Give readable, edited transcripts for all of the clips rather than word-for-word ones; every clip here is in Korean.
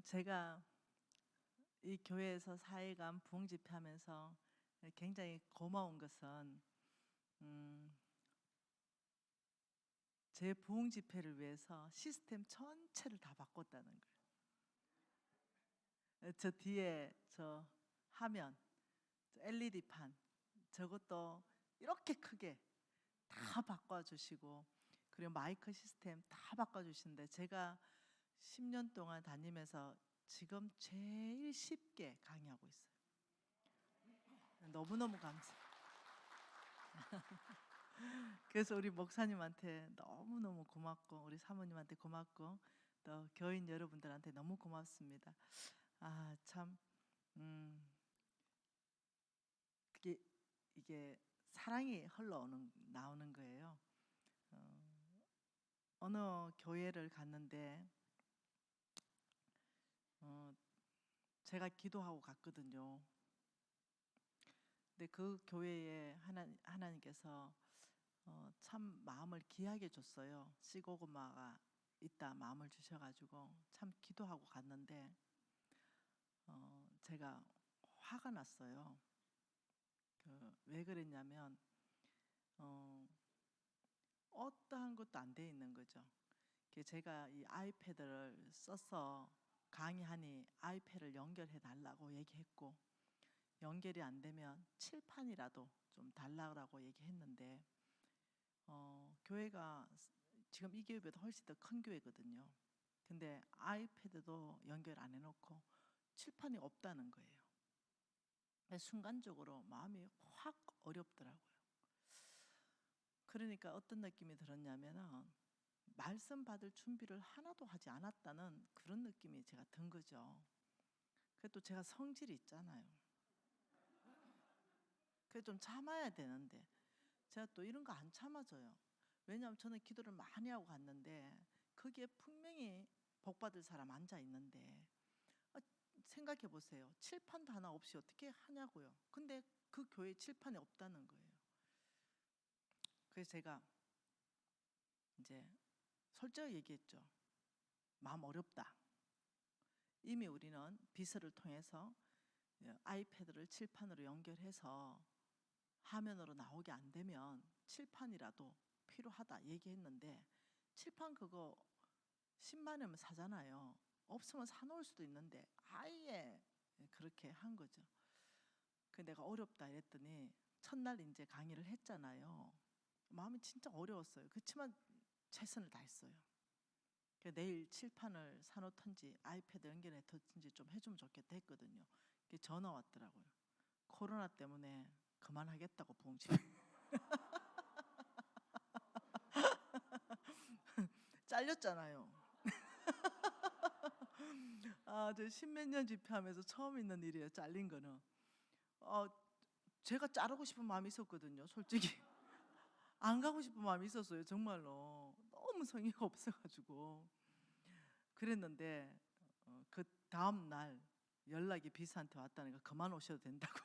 제가 이 교회에서 사회감 부흥 집회하면서 굉장히 고마운 것은 제 부흥 집회를 위해서 시스템 전체를 다 바꿨다는 거예요. 저 뒤에 저 화면, 저 LED판 저것도 이렇게 크게 다 바꿔주시고, 그리고 마이크 시스템 다 바꿔주시는데 제가 10년 동안 다니면서 지금 제일 쉽게 강의하고 있어요. 너무너무 감사해요. 그래서 우리 목사님한테 너무너무 고맙고, 우리 사모님한테 고맙고, 또 교인 여러분들한테 너무 고맙습니다. 참 그게 이게 사랑이 흘러오는 나오는 거예요. 어느 교회를 갔는데 제가 기도하고 갔거든요. 근데 그 교회에 하나님께서 참 마음을 귀하게 줬어요. 씨고구마가 있다 마음을 주셔가지고 참 기도하고 갔는데 제가 화가 났어요. 왜 그랬냐면 어떠한 것도 안 돼 있는 거죠. 제가 이 아이패드를 써서 강의하니 아이패드를 연결해 달라고 얘기했고, 연결이 안 되면 칠판이라도 좀 달라고 얘기했는데 교회가 지금 이 교회보다 훨씬 더 큰 교회거든요. 근데 아이패드도 연결 안 해놓고 칠판이 없다는 거예요. 순간적으로 마음이 확 어렵더라고요. 그러니까 어떤 느낌이 들었냐면 말씀 받을 준비를 하나도 하지 않았다는 그런 느낌이 제가 든 거죠. 그래도 제가 성질이 있잖아요. 그래 좀 참아야 되는데 제가 또 이런 거 안 참아줘요. 왜냐하면 저는 기도를 많이 하고 갔는데 거기에 분명히 복받을 사람 앉아 있는데 생각해 보세요. 칠판도 하나 없이 어떻게 하냐고요. 근데 그 교회 칠판이 없다는 거예요. 그래서 제가 이제 솔직하게 얘기했죠. 마음 어렵다. 이미 우리는 비서를 통해서 아이패드를 칠판으로 연결해서 화면으로 나오게 안 되면 칠판이라도 필요하다 얘기했는데, 칠판 그거 10만 원이면 사잖아요. 없으면 사놓을 수도 있는데 아예 그렇게 한 거죠. 그 내가 어렵다 이랬더니 첫날 이제 강의를 했잖아요. 마음이 진짜 어려웠어요. 그렇지만 최선을 다했어요. 내일 칠판을 사놓던지 아이패드 연결해 뒀든지 좀 해주면 좋겠다 했거든요. 전화 왔더라고요. 코로나 때문에 그만하겠다고 부흥집회. 잘렸잖아요. 저 십몇 년 집회하면서 처음 있는 일이에요. 잘린 거는. 제가 자르고 싶은 마음이 있었거든요. 솔직히 안 가고 싶은 마음이 있었어요. 정말로 너무 성의가 없어가지고 그랬는데 그 다음 날 연락이 비서한테 왔다니까 그만 오셔도 된다고.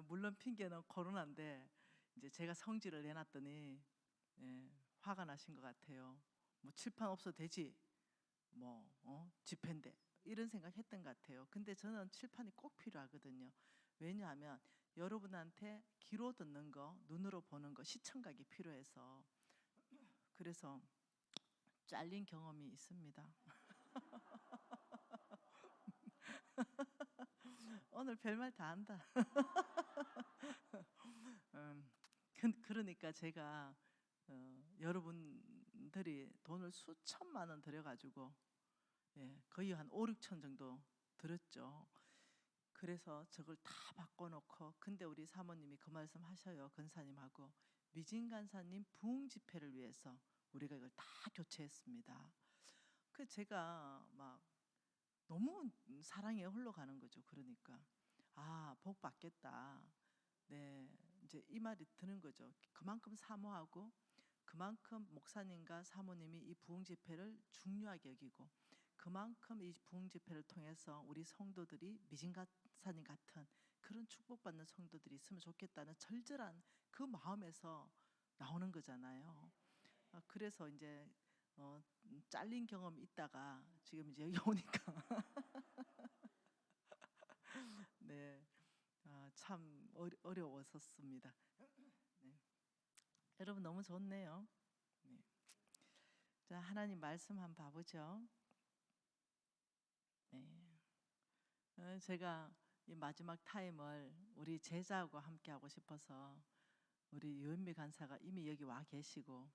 물론 핑계는 코로나인데 이제 제가 성질을 내놨더니 화가 나신 것 같아요. 뭐 칠판 없어도 되지, 뭐 집회인데 이런 생각했던 것 같아요. 근데 저는 칠판이 꼭 필요하거든요. 왜냐하면 여러분한테 귀로 듣는 거, 눈으로 보는 거, 시청각이 필요해서. 그래서 잘린 경험이 있습니다. 오늘 별말 다 한다. 그러니까 제가 여러분들이 돈을 수천만 원 들여가지고 거의 한 5, 6천 정도 들었죠. 그래서 저걸 다 바꿔놓고, 근데 우리 사모님이 그 말씀 하셔요. 권사님하고 미진 간사님 부흥 집회를 위해서 우리가 이걸 다 교체했습니다. 그 제가 막 너무 사랑에 흘러가는 거죠. 그러니까 복 받겠다. 네, 이제 이 말이 드는 거죠. 그만큼 사모하고 그만큼 목사님과 사모님이 이 부흥 집회를 중요하게 여기고, 그만큼 이 부흥 집회를 통해서 우리 성도들이 미진가사님 같은 그런 축복받는 성도들이 있으면 좋겠다는 절절한 그 마음에서 나오는 거잖아요. 그래서 이제 잘린 경험이 있다가 지금 이제 여기 오니까 네, 참 어려웠었습니다. 네. 여러분 너무 좋네요. 네. 자, 하나님 말씀 한번 봐보죠. 네. 제가 이 마지막 타임을 우리 제자하고 함께 하고 싶어서 우리 유은미 간사가 이미 여기 와 계시고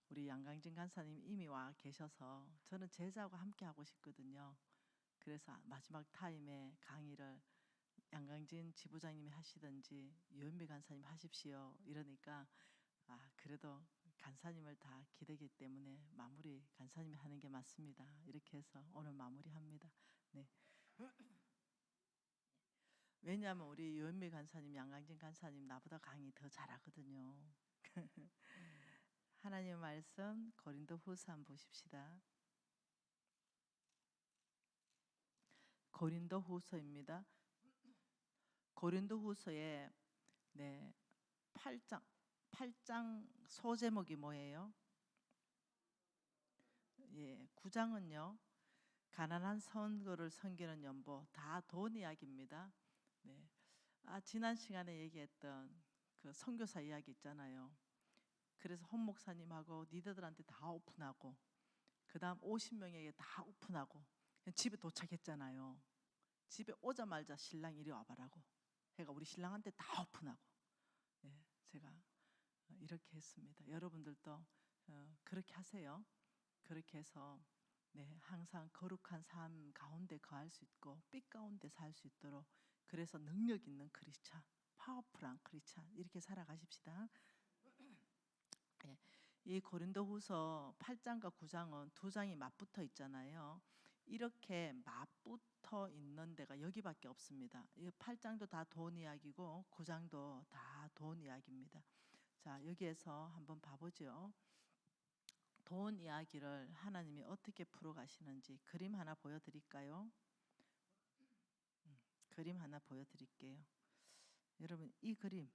우리 양강진 간사님 이미 와 계셔서 저는 제자하고 함께 하고 싶거든요. 그래서 마지막 타임에 강의를 양강진 지부장님이 하시든지 유은미 간사님 하십시오 이러니까 그래도 간사님을 다 기대기 때문에 마무리 간사님이 하는 게 맞습니다. 이렇게 해서 오늘 마무리합니다. 네. 왜냐하면 우리 유은미 간사님, 양강진 간사님 나보다 강의 더 잘하거든요. 하나님의 말씀 고린도후서 한번 보십시다. 고린도후서입니다. 고린도후서에 8장 소제목이 뭐예요? 9장은요. 가난한 선거를 섬기는 연보, 다 돈 이야기입니다. 네. 지난 시간에 얘기했던 그 선교사 이야기 있잖아요. 그래서 홍 목사님하고 리더들한테 다 오픈하고 그 다음 50명에게 다 오픈하고 집에 도착했잖아요. 집에 오자마자 신랑 이리 와봐라고 해가 우리 신랑한테 다 오픈하고 제가 이렇게 했습니다. 여러분들도 그렇게 하세요. 그렇게 해서 항상 거룩한 삶 가운데 거할 수 있고 빛 가운데 살 수 있도록 그래서 능력 있는 크리스찬, 파워풀한 크리스찬 이렇게 살아가십시다. 이 고린도후서 8장과 9장은 두 장이 맞붙어 있잖아요. 이렇게 맞붙어 있는 데가 여기밖에 없습니다. 이 8장도 다 돈 이야기고 9장도 다 돈 이야기입니다. 자, 여기에서 한번 봐보죠. 돈 이야기를 하나님이 어떻게 풀어가시는지 그림 하나 보여드릴까요? 그림 하나 보여드릴게요. 여러분 이 그림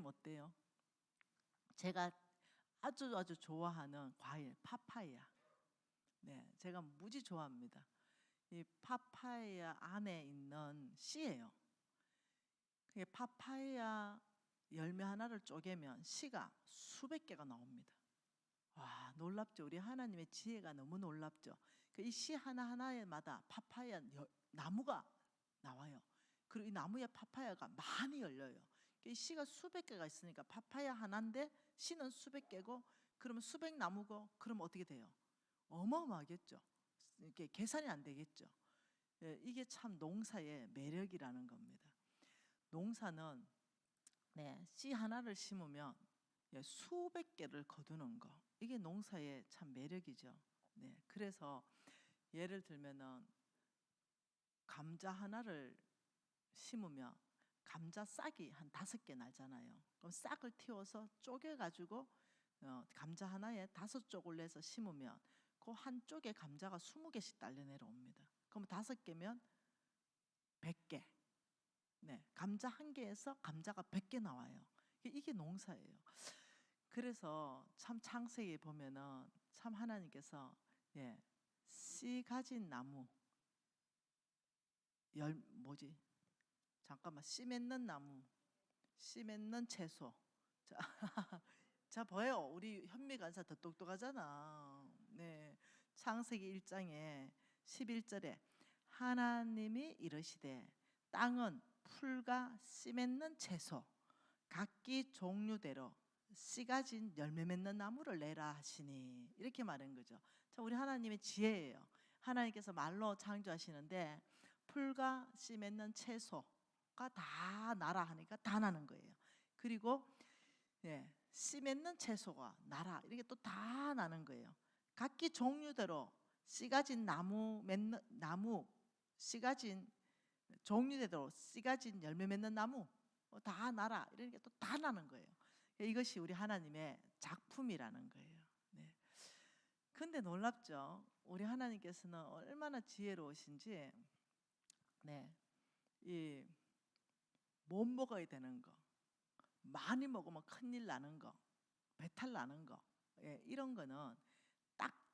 어때요? 제가 아주 좋아하는 과일 파파이야. 네, 제가 무지 좋아합니다. 이 파파이야 안에 있는 씨예요. 파파이야 열매 하나를 쪼개면 씨가 수백 개가 나옵니다. 와, 놀랍죠. 우리 하나님의 지혜가 너무 놀랍죠. 이 씨 하나하나마다 파파이야 나무가 나와요. 그리고 이 나무에 파파야가 많이 열려요. 이 씨가 수백 개가 있으니까 파파야 하나인데 씨는 수백 개고 그러면 수백 나무고 그러면 어떻게 돼요? 어마어마하겠죠. 이게 계산이 안 되겠죠. 이게 참 농사의 매력이라는 겁니다. 농사는 씨 하나를 심으면 수백 개를 거두는 거 이게 농사의 참 매력이죠. 그래서 예를 들면은 감자 하나를 심으면 감자 싹이 한 5개 나잖아요. 그럼 싹을 틔워서 쪼개가지고 감자 하나에 5쪽을 내서 심으면 그 한 쪽에 감자가 20개씩 딸려 내려옵니다. 그럼 5개면 100개. 감자 한 개에서 감자가 100개 나와요. 이게 농사예요. 그래서 참 창세기에 보면은 참 하나님께서 씨 가진 나무 잠깐만 씨 맺는 나무 씨 맺는 채소 자, 자 보여 우리 현미 간사 더 똑똑하잖아. 창세기 1장에 11절에 하나님이 이르시되 땅은 풀과 씨 맺는 채소 각기 종류대로 씨 가진 열매 맺는 나무를 내라 하시니 이렇게 말한 거죠. 자, 우리 하나님의 지혜예요. 하나님께서 말로 창조하시는데 풀과 씨 맺는 채소가 다 나라 하니까 다 나는 거예요. 그리고 씨 맺는 채소가 나라 이렇게 또 다 나는 거예요. 각기 종류대로 씨 가진 나무 씨 가진 종류대로 씨 가진 열매 맺는 나무 다 나라 이렇게 또 다 나는 거예요. 이것이 우리 하나님의 작품이라는 거예요. 근데 놀랍죠. 우리 하나님께서는 얼마나 지혜로우신지 이 못 먹어야 되는 거 많이 먹으면 큰일 나는 거 배탈 나는 거 이런 거는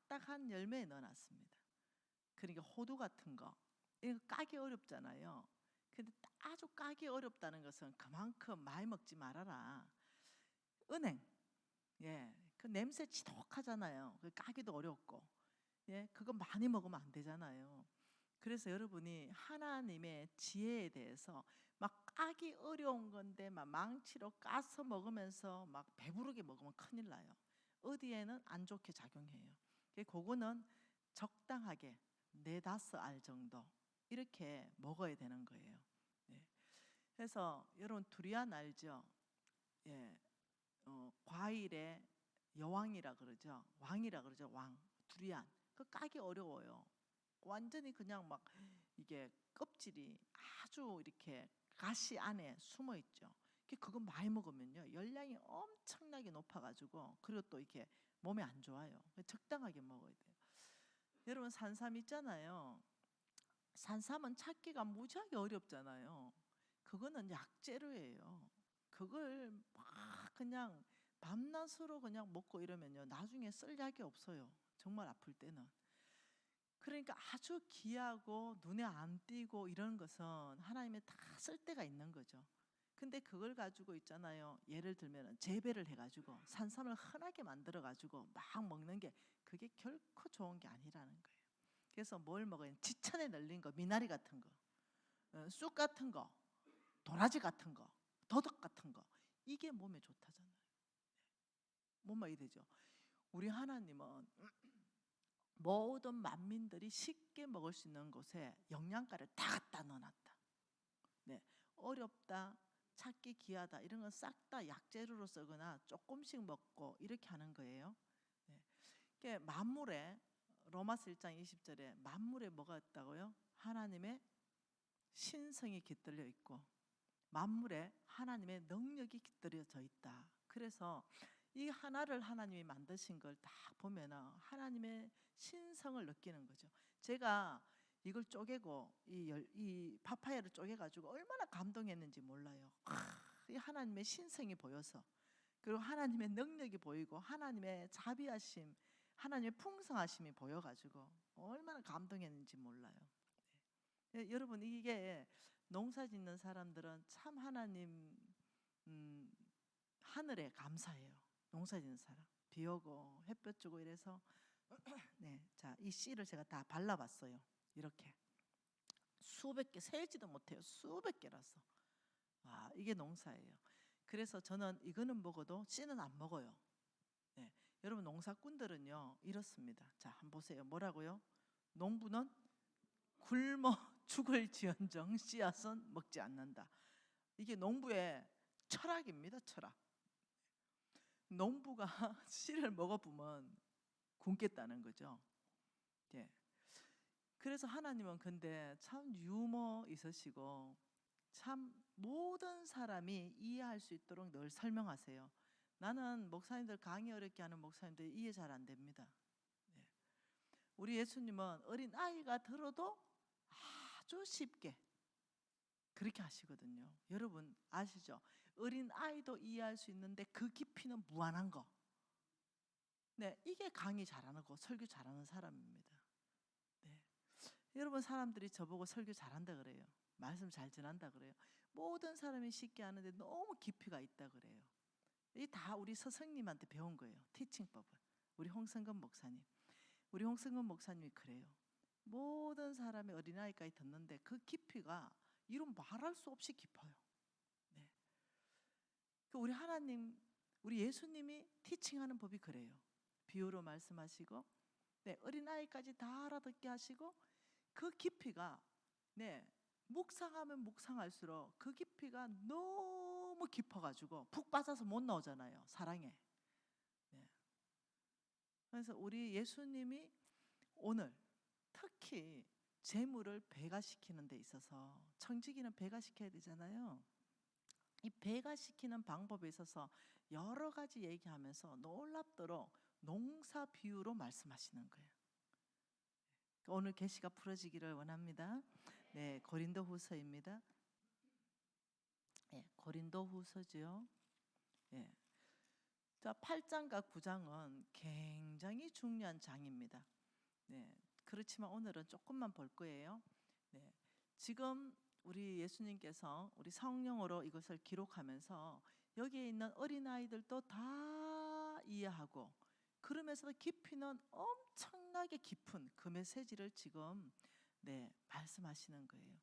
딱딱한 열매에 넣어놨습니다. 그러니까 호두 같은 거 이거 까기 어렵잖아요. 근데 아주 까기 어렵다는 것은 그만큼 많이 먹지 말아라. 은행, 예, 그 냄새 지독하잖아요. 그 까기도 어렵고, 예, 그거 많이 먹으면 안 되잖아요. 그래서 여러분이 하나님의 지혜에 대해서 막 까기 어려운 건데 막 망치로 까서 먹으면서 막 배부르게 먹으면 큰일 나요. 어디에는 안 좋게 작용해요. 그거는 적당하게 4-5알 정도 이렇게 먹어야 되는 거예요. 네. 그래서 여러분 두리안 알죠? 예, 과일의 여왕이라 그러죠. 왕이라 그러죠. 왕 두리안. 그 까기 어려워요. 완전히 그냥 막 이게 껍질이 아주 이렇게 가시 안에 숨어 있죠. 그거 많이 먹으면요 열량이 엄청나게 높아가지고 그리고 또 이렇게 몸에 안 좋아요. 적당하게 먹어야 돼요. 여러분 산삼 있잖아요. 산삼은 찾기가 무지하게 어렵잖아요. 그거는 약재료예요. 그걸 막 그냥 밤낮으로 그냥 먹고 이러면요 나중에 쓸 약이 없어요. 정말 아플 때는. 그러니까 아주 귀하고 눈에 안 띄고 이런 것은 하나님의 다 쓸 데가 있는 거죠. 근데 그걸 가지고 있잖아요. 예를 들면 재배를 해가지고 산삼을 흔하게 만들어가지고 막 먹는 게 그게 결코 좋은 게 아니라는 거예요. 그래서 뭘 먹어요? 지천에 널린 거, 미나리 같은 거, 쑥 같은 거, 도라지 같은 거, 더덕 같은 거 이게 몸에 좋다잖아요. 뭔 말이 되죠? 우리 하나님은 모든 만민들이 쉽게 먹을 수 있는 곳에 영양가를 다 갖다 넣어놨다. 네, 어렵다, 찾기 귀하다 이런 건 싹 다 약재료로 쓰거나 조금씩 먹고 이렇게 하는 거예요. 네. 그러니까 만물에 로마서 1장 20절에 만물에 뭐가 있다고요? 하나님의 신성이 깃들여 있고 만물에 하나님의 능력이 깃들여져 있다. 그래서 이 하나를 하나님이 만드신 걸 딱 보면은 하나님의 신성을 느끼는 거죠. 제가 이걸 쪼개고 이 파파야를 쪼개가지고 얼마나 감동했는지 몰라요. 이 하나님의 신성이 보여서 그리고 하나님의 능력이 보이고 하나님의 자비하심, 하나님의 풍성하심이 보여가지고 얼마나 감동했는지 몰라요. 네. 여러분 이게 농사 짓는 사람들은 참 하나님 하늘에 감사해요. 농사 짓는 사람 비 오고 햇볕 주고 이래서 네, 자, 이 씨를 제가 다 발라봤어요. 이렇게 수백 개 세지도 못해요. 수백 개라서 이게 농사예요. 그래서 저는 이거는 먹어도 씨는 안 먹어요. 네, 여러분 농사꾼들은요 이렇습니다. 자, 한번 보세요. 뭐라고요? 농부는 굶어 죽을지언정 씨앗은 먹지 않는다. 이게 농부의 철학입니다. 철학. 농부가 씨를 먹어보면 굶겠다는 거죠. 예. 그래서 하나님은 근데 참 유머 있으시고 참 모든 사람이 이해할 수 있도록 늘 설명하세요. 나는 목사님들 강의 어렵게 하는 목사님들 이해 잘 안 됩니다. 예. 우리 예수님은 어린 아이가 들어도 아주 쉽게 그렇게 하시거든요. 여러분 아시죠? 어린 아이도 이해할 수 있는데 그 깊이는 무한한 거. 네, 이게 강의 잘하는 거, 설교 잘하는 사람입니다. 네. 여러분 사람들이 저보고 설교 잘한다 그래요. 말씀 잘 전한다 그래요. 모든 사람이 쉽게 하는데 너무 깊이가 있다 그래요. 이 다 우리 스승님한테 배운 거예요. 티칭법을. 우리 홍성근 목사님. 우리 홍성근 목사님이 그래요. 모든 사람이 어린아이까지 듣는데 그 깊이가 이런 말할 수 없이 깊어요. 네. 우리 하나님, 우리 예수님이 티칭하는 법이 그래요. 비유로 말씀하시고, 네, 어린아이까지 다 알아듣게 하시고, 그 깊이가, 네, 묵상하면 묵상할수록 그 깊이가 너무 깊어가지고 푹 빠져서 못 나오잖아요. 사랑에. 네. 그래서 우리 예수님이 오늘 특히 재물을 배가시키는 데 있어서 청지기는 배가시켜야 되잖아요. 이 배가시키는 방법에 있어서 여러 가지 얘기하면서 놀랍도록 농사 비유로 말씀하시는 거예요. 오늘 계시가 풀어지기를 원합니다. 네, 고린도후서입니다. 네, 고린도후서죠. 네. 자, 8장과 9장은 굉장히 중요한 장입니다. 네, 그렇지만 오늘은 조금만 볼 거예요. 네, 지금 우리 예수님께서 우리 성령으로 이것을 기록하면서 여기에 있는 어린아이들도 다 이해하고, 그러면서 깊이는 엄청나게 깊은 그 메시지를 지금 말씀하시는 거예요.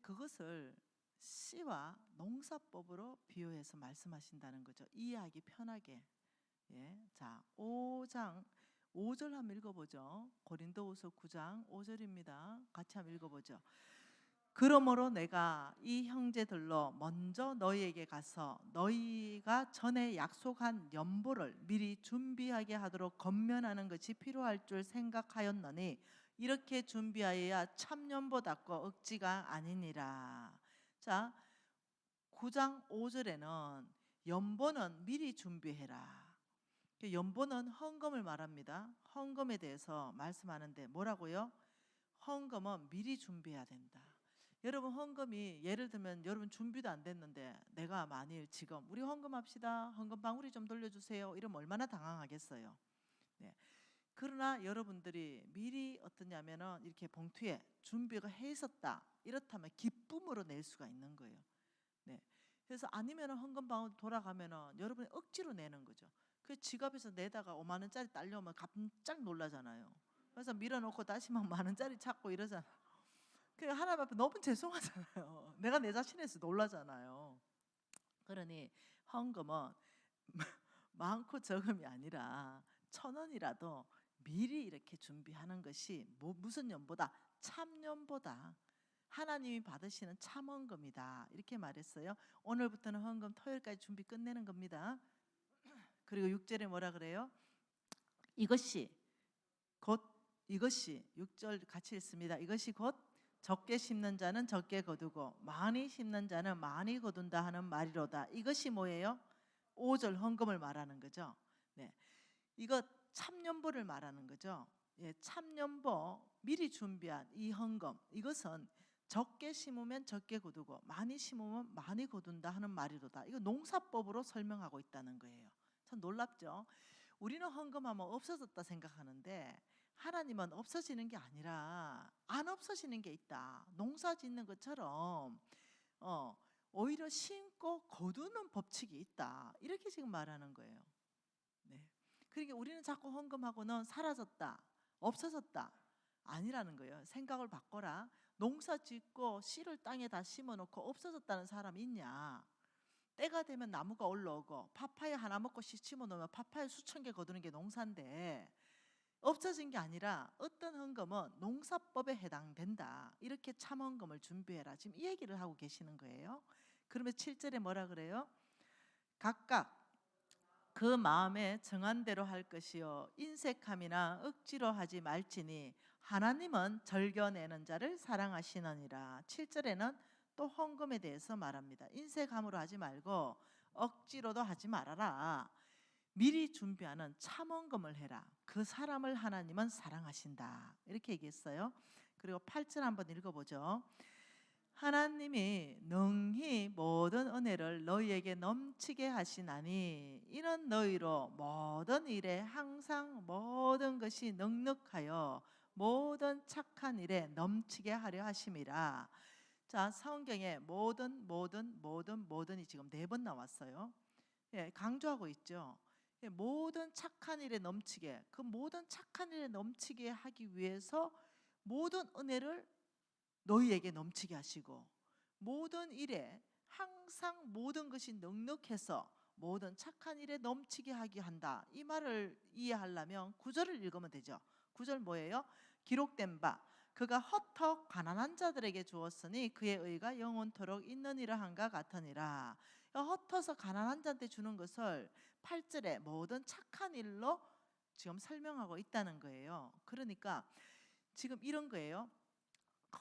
그것을 씨와 농사법으로 비유해서 말씀하신다는 거죠. 이해하기 편하게. 자, 5장 5절 한번 읽어보죠. 고린도후서 9장 5절입니다. 같이 한번 읽어보죠. 그러므로 내가 이 형제들로 먼저 너희에게 가서 너희가 전에 약속한 연보를 미리 준비하게 하도록 권면하는 것이 필요할 줄 생각하였노니 이렇게 준비하여야 참연보답고 억지가 아니니라. 자, 9장 5절에는 연보는 미리 준비해라. 연보는 헌금을 말합니다. 헌금에 대해서 말씀하는데 뭐라고요? 헌금은 미리 준비해야 된다. 여러분, 헌금이 예를 들면 여러분 준비도 안 됐는데 내가 만일 지금 우리 헌금합시다, 헌금 방울이 좀 돌려주세요 이러면 얼마나 당황하겠어요. 네. 그러나 여러분들이 미리 어떠냐면은 이렇게 봉투에 준비가 해 있었다, 이렇다면 기쁨으로 낼 수가 있는 거예요. 네. 그래서 아니면은 헌금 방울 돌아가면은 여러분이 억지로 내는 거죠. 그 지갑에서 내다가 5만 원짜리 딸려오면 깜짝 놀라잖아요. 그래서 밀어놓고 다시 막 10,000원짜리 찾고 이러잖아. 그 하나님 앞에 너무 죄송하잖아요. 내가 내 자신에서 놀라잖아요. 그러니 헌금은 많고 적음이 아니라 1,000원이라도 미리 이렇게 준비하는 것이 무슨 연보다? 참연보다. 하나님이 받으시는 참헌금이다, 이렇게 말했어요. 오늘부터는 헌금 토요일까지 준비 끝내는 겁니다. 그리고 6절에 뭐라 그래요? 이것이 6절 같이 읽습니다. 이것이 곧 적게 심는 자는 적게 거두고 많이 심는 자는 많이 거둔다 하는 말이로다. 이것이 뭐예요? 5절 헌금을 말하는 거죠. 네, 이거 참연보를 말하는 거죠. 참연보 미리 준비한 이 헌금, 이것은 적게 심으면 적게 거두고 많이 심으면 많이 거둔다 하는 말이로다. 이거 농사법으로 설명하고 있다는 거예요. 참 놀랍죠? 우리는 헌금하면 없어졌다 생각하는데 하나님은 없어지는 게 아니라 안 없어지는 게 있다. 농사 짓는 것처럼 오히려 심고 거두는 법칙이 있다, 이렇게 지금 말하는 거예요. 네. 그러니까 우리는 자꾸 헌금하고는 사라졌다, 없어졌다, 아니라는 거예요. 생각을 바꿔라. 농사 짓고 씨를 땅에 다 심어놓고 없어졌다는 사람이 있냐? 때가 되면 나무가 올라오고 파파야 하나 먹고 씨 심어놓으면 파파야 수천 개 거두는 게 농사인데, 없어진 게 아니라 어떤 헌금은 농사법에 해당된다, 이렇게 참헌금을 준비해라, 지금 이 얘기를 하고 계시는 거예요. 그러면 7절에 뭐라 그래요? 각각 그 마음에 정한 대로 할 것이요 인색함이나 억지로 하지 말지니 하나님은 절겨내는 자를 사랑하시느니라. 7절에는 또 헌금에 대해서 말합니다. 인색함으로 하지 말고 억지로도 하지 말아라. 미리 준비하는 참헌금을 해라. 그 사람을 하나님은 사랑하신다, 이렇게 얘기했어요. 그리고 8절 한번 읽어보죠. 하나님이 능히 모든 은혜를 너희에게 넘치게 하시나니 이는 너희로 모든 일에 항상 모든 것이 넉넉하여 모든 착한 일에 넘치게 하려 하심이라. 자, 성경에 모든이 지금 4번 나왔어요. 강조하고 있죠. 모든 착한 일에 넘치게, 그 모든 착한 일에 넘치게 하기 위해서 모든 은혜를 너희에게 넘치게 하시고 모든 일에 항상 모든 것이 넉넉해서 모든 착한 일에 넘치게 하게 한다. 이 말을 이해하려면 9절을 읽으면 되죠. 9절 뭐예요? 기록된 바 그가 헛헛 가난한 자들에게 주었으니 그의 의가 영원토록 있느니라 한가 같으니라. 헛헛서 가난한 자한테 주는 것을 8절에 모든 착한 일로 지금 설명하고 있다는 거예요. 그러니까 지금 이런 거예요.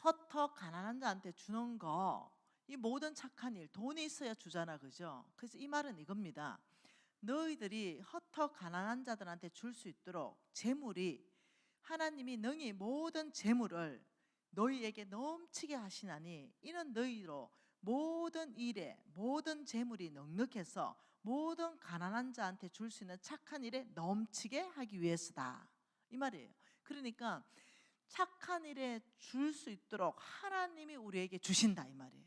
헛헛 가난한 자한테 주는 거, 이 모든 착한 일, 돈이 있어야 주잖아, 그죠? 그래서 이 말은 이겁니다. 너희들이 헛헛 가난한 자들한테 줄 수 있도록 재물이, 하나님이 능히 모든 재물을 너희에게 넘치게 하시나니 이는 너희로 모든 일에 모든 재물이 넉넉해서 모든 가난한 자한테 줄 수 있는 착한 일에 넘치게 하기 위해서다 이 말이에요. 그러니까 착한 일에 줄 수 있도록 하나님이 우리에게 주신다 이 말이에요.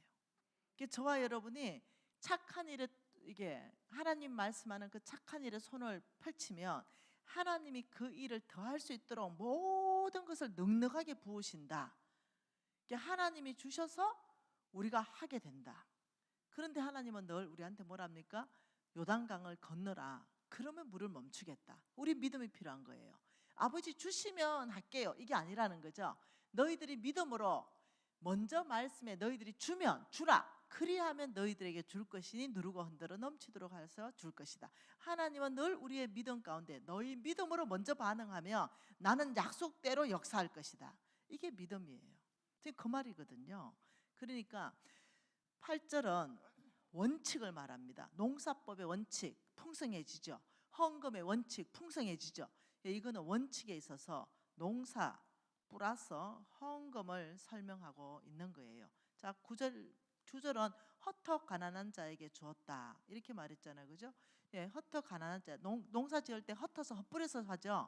저와 여러분이 착한 일에 이게 하나님 말씀하는 그 착한 일에 손을 펼치면 하나님이 그 일을 더할 수 있도록 모든 것을 넉넉하게 부으신다. 하나님이 주셔서 우리가 하게 된다. 그런데 하나님은 늘 우리한테 뭐랍니까? 요단강을 건너라. 그러면 물을 멈추겠다. 우리 믿음이 필요한 거예요. 아버지 주시면 할게요. 이게 아니라는 거죠. 너희들이 믿음으로 먼저 말씀에 너희들이 주면 주라. 그리하면 너희들에게 줄 것이니 누르고 흔들어 넘치도록 해서 줄 것이다. 하나님은 늘 우리의 믿음 가운데 너희 믿음으로 먼저 반응하며 나는 약속대로 역사할 것이다. 이게 믿음이에요. 그 말이거든요. 그러니까 8절은 원칙을 말합니다. 농사법의 원칙 풍성해지죠. 헌금의 원칙 풍성해지죠. 이거는 원칙에 있어서 농사 플러스 헌금을 설명하고 있는 거예요. 자, 9절은 헛터 가난한 자에게 주었다 이렇게 말했잖아요, 그죠? 예, 헛터 가난한 자 농사 지을 때 헛어서 헛뿌려서 하죠.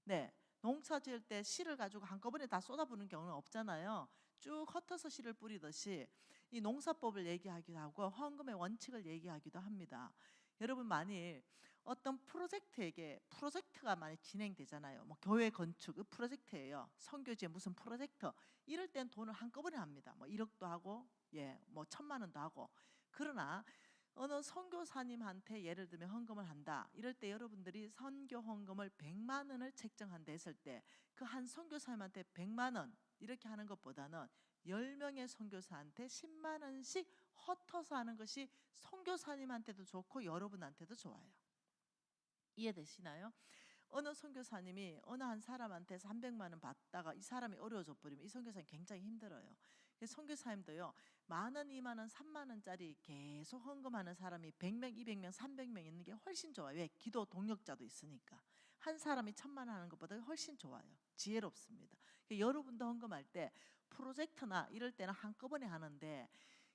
네, 농사 지을 때 씨를 가지고 한꺼번에 다 쏟아부는 경우는 없잖아요. 쭉 헛어서 씨를 뿌리듯이 이 농사법을 얘기하기도 하고 헌금의 원칙을 얘기하기도 합니다. 여러분 만일 어떤 프로젝트가 많이 진행되잖아요. 뭐 교회 건축 프로젝트예요. 선교지에 무슨 프로젝트 이럴 땐 돈을 한꺼번에 합니다. 뭐 1억도 하고 뭐 1,000만 원도 하고. 그러나 어느 선교사님한테 예를 들면 헌금을 한다. 이럴 때 여러분들이 선교 헌금을 100만 원을 책정한다 했을 때 그 한 선교사님한테 100만 원 이렇게 하는 것보다는 10명의 선교사한테 10만 원씩 헛어서 하는 것이 선교사님한테도 좋고 여러분한테도 좋아요. 이해되시나요? 어느 선교사님이 어느 한 사람한테 300만 원 받다가 이 사람이 어려워져 버리면 이 선교사님 굉장히 힘들어요. 선교사님도요. 10,000원, 20,000원, 30,000원짜리 계속 헌금하는 사람이 100명, 200명, 300명 있는 게 훨씬 좋아요. 왜? 기도 동력자도 있으니까. 한 사람이 1,000만 원 하는 것보다 훨씬 좋아요. 지혜롭습니다. 여러분도 헌금할 때 프로젝트나 이럴 때는 한꺼번에 하는데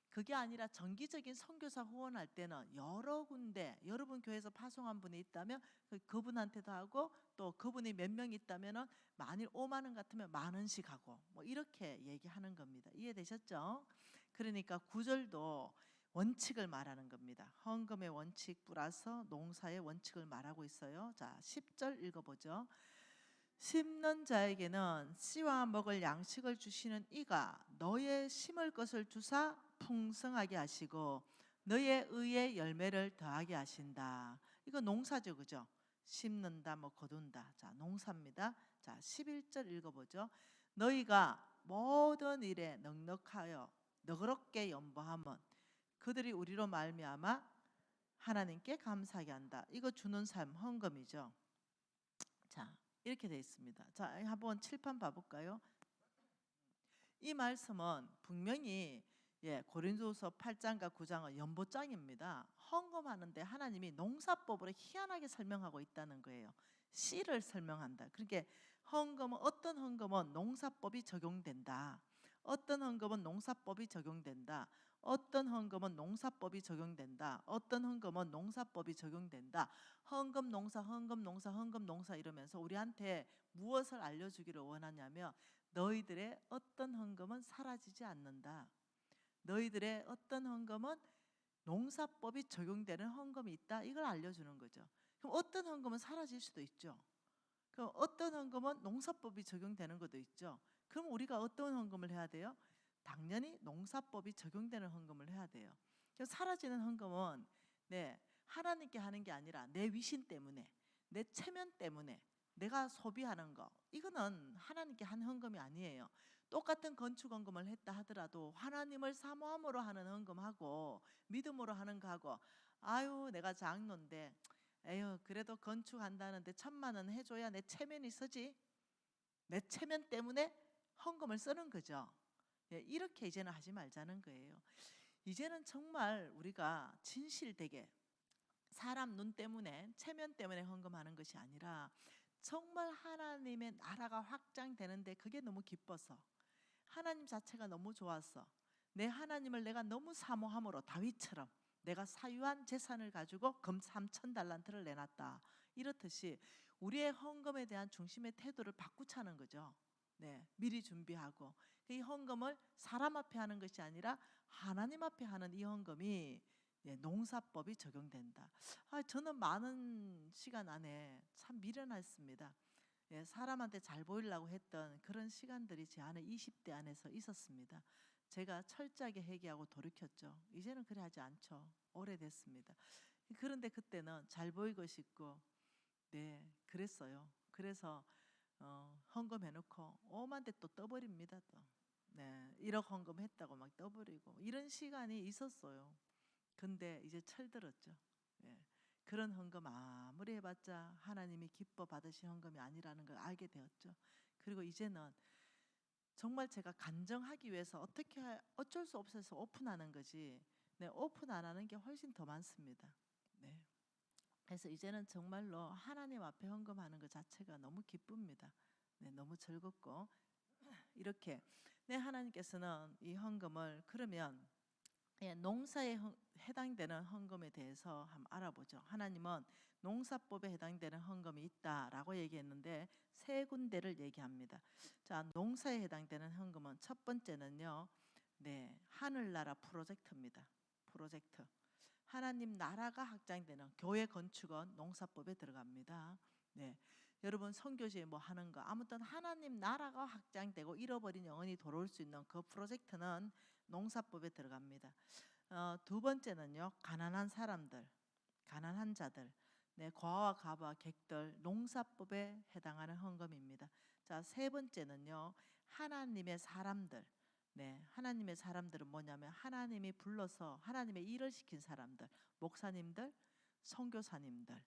그게 아니라 정기적인 선교사 후원할 때는 여러 군데 여러분 교회에서 파송한 분이 있다면 그분한테도 하고 또 그분이 몇 명 있다면 만일 5만 원 같으면 10,000원씩 하고 뭐 이렇게 얘기하는 겁니다. 이해되셨죠? 그러니까 9절도 원칙을 말하는 겁니다. 헌금의 원칙 플러스 농사의 원칙을 말하고 있어요. 자, 10절 읽어보죠. 심는 자에게는 씨와 먹을 양식을 주시는 이가 너의 심을 것을 주사 풍성하게 하시고 너의 의의 열매를 더하게 하신다. 이거 농사죠, 그죠? 심는다, 뭐 거둔다. 자, 농사입니다. 자, 11절 읽어보죠. 너희가 모든 일에 넉넉하여 너그럽게 연보하면 그들이 우리로 말미암아 하나님께 감사하게 한다. 이거 주는 삶 헌금이죠. 자, 이렇게 되어 있습니다. 자, 한번 칠판 봐볼까요? 이 말씀은 분명히 고린도서 8장과 9장은 연보장입니다. 헌금하는데 하나님이 농사법으로 희한하게 설명하고 있다는 거예요. 씨를 설명한다. 그러니까 헌금은 어떤 헌금은 농사법이 적용된다. 어떤 헌금은 농사법이 적용된다. 어떤 헌금은 농사법이 적용된다. 어떤 헌금은 농사법이 적용된다. 헌금 농사, 헌금 농사, 헌금 농사 이러면서 우리한테 무엇을 알려주기를 원하냐면 너희들의 어떤 헌금은 사라지지 않는다. 너희들의 어떤 헌금은 농사법이 적용되는 헌금이 있다. 이걸 알려주는 거죠. 그럼 어떤 헌금은 사라질 수도 있죠. 그럼 어떤 헌금은 농사법이 적용되는 것도 있죠. 그럼 우리가 어떤 헌금을 해야 돼요? 당연히 농사법이 적용되는 헌금을 해야 돼요. 사라지는 헌금은 하나님께 하는 게 아니라 내 위신 때문에, 내 체면 때문에 내가 소비하는 거, 이거는 하나님께 한 헌금이 아니에요. 똑같은 건축 헌금을 했다 하더라도 하나님을 사모함으로 하는 헌금하고 믿음으로 하는 거하고, 아유 내가 장로인데 에휴 그래도 건축한다는데 1,000만 원 해줘야 내 체면이 서지, 내 체면 때문에 헌금을 쓰는 거죠. 이렇게 이제는 하지 말자는 거예요. 이제는 정말 우리가 진실되게 사람 눈 때문에, 체면 때문에 헌금하는 것이 아니라 정말 하나님의 나라가 확장되는데 그게 너무 기뻐서, 하나님 자체가 너무 좋아서 내 하나님을 내가 너무 사모함으로 다윗처럼 내가 사유한 재산을 가지고 금 3,000달란트를 내놨다. 이렇듯이 우리의 헌금에 대한 중심의 태도를 바꾸자는 거죠. 네, 미리 준비하고 이 헌금을 사람 앞에 하는 것이 아니라 하나님 앞에 하는 이 헌금이 농사법이 적용된다. 저는 많은 시간 안에 참 미련했습니다. 사람한테 잘 보이려고 했던 그런 시간들이 제 안에 20대 안에서 있었습니다. 제가 철저하게 회개하고 돌이켰죠. 이제는 그래 하지 않죠. 오래됐습니다. 그런데 그때는 잘 보이고 싶고 그랬어요. 그래서 헌금해놓고 5만 대 또 떠버립니다. 또 1억 헌금했다고 막 떠버리고 이런 시간이 있었어요. 근데 이제 철들었죠. 그런 헌금 아무리 해봤자 하나님이 기뻐 받으신 헌금이 아니라는 걸 알게 되었죠. 그리고 이제는 정말 제가 간증하기 위해서 어쩔 수 없어서 오픈하는 거지 오픈 안 하는 게 훨씬 더 많습니다. 그래서 이제는 정말로 하나님 앞에 헌금하는 것 자체가 너무 기쁩니다. 너무 즐겁고 이렇게 하나님께서는 이 헌금을 그러면 농사에 해당되는 헌금에 대해서 한번 알아보죠. 하나님은 농사법에 해당되는 헌금이 있다라고 얘기했는데 세 군데를 얘기합니다. 자, 농사에 해당되는 헌금은 첫 번째는요. 하늘나라 프로젝트입니다. 프로젝트. 하나님 나라가 확장되는 교회 건축은 농사법에 들어갑니다. 여러분 선교지에 뭐 하는 거 아무튼 하나님 나라가 확장되고 잃어버린 영혼이 돌아올 수 있는 그 프로젝트는 농사법에 들어갑니다. 두 번째는요. 가난한 사람들, 가난한 자들, 과와 가바, 객들, 농사법에 해당하는 헌금입니다. 자, 세 번째는요. 하나님의 사람들. 하나님의 사람들은 뭐냐면 하나님이 불러서 하나님의 일을 시킨 사람들, 목사님들, 선교사님들,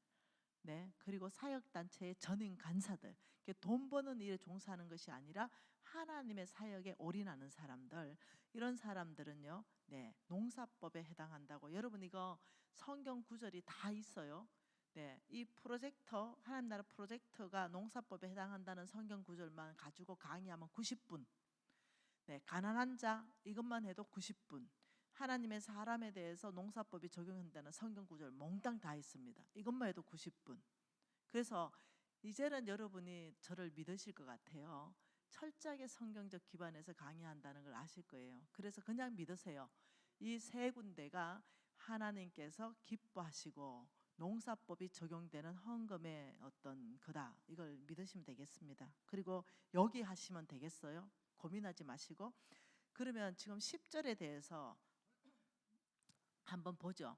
그리고 사역단체의 전임 간사들, 돈 버는 일에 종사하는 것이 아니라 하나님의 사역에 올인하는 사람들, 이런 사람들은요, 농사법에 해당한다고. 여러분 이거 성경 구절이 다 있어요. 이 프로젝터, 하나님 나라 프로젝터가 농사법에 해당한다는 성경 구절만 가지고 강의하면 90분. 가난한 자 이것만 해도 90분. 하나님의 사람에 대해서 농사법이 적용한다는 성경 구절 몽땅 다 있습니다. 이것만 해도 90분. 그래서 이제는 여러분이 저를 믿으실 것 같아요. 철저하게 성경적 기반에서 강의한다는 걸 아실 거예요. 그래서 그냥 믿으세요. 이 세 군데가 하나님께서 기뻐하시고 농사법이 적용되는 헌금의 어떤 거다. 이걸 믿으시면 되겠습니다. 그리고 여기 하시면 되겠어요. 고민하지 마시고. 그러면 지금 10절에 대해서 한번 보죠.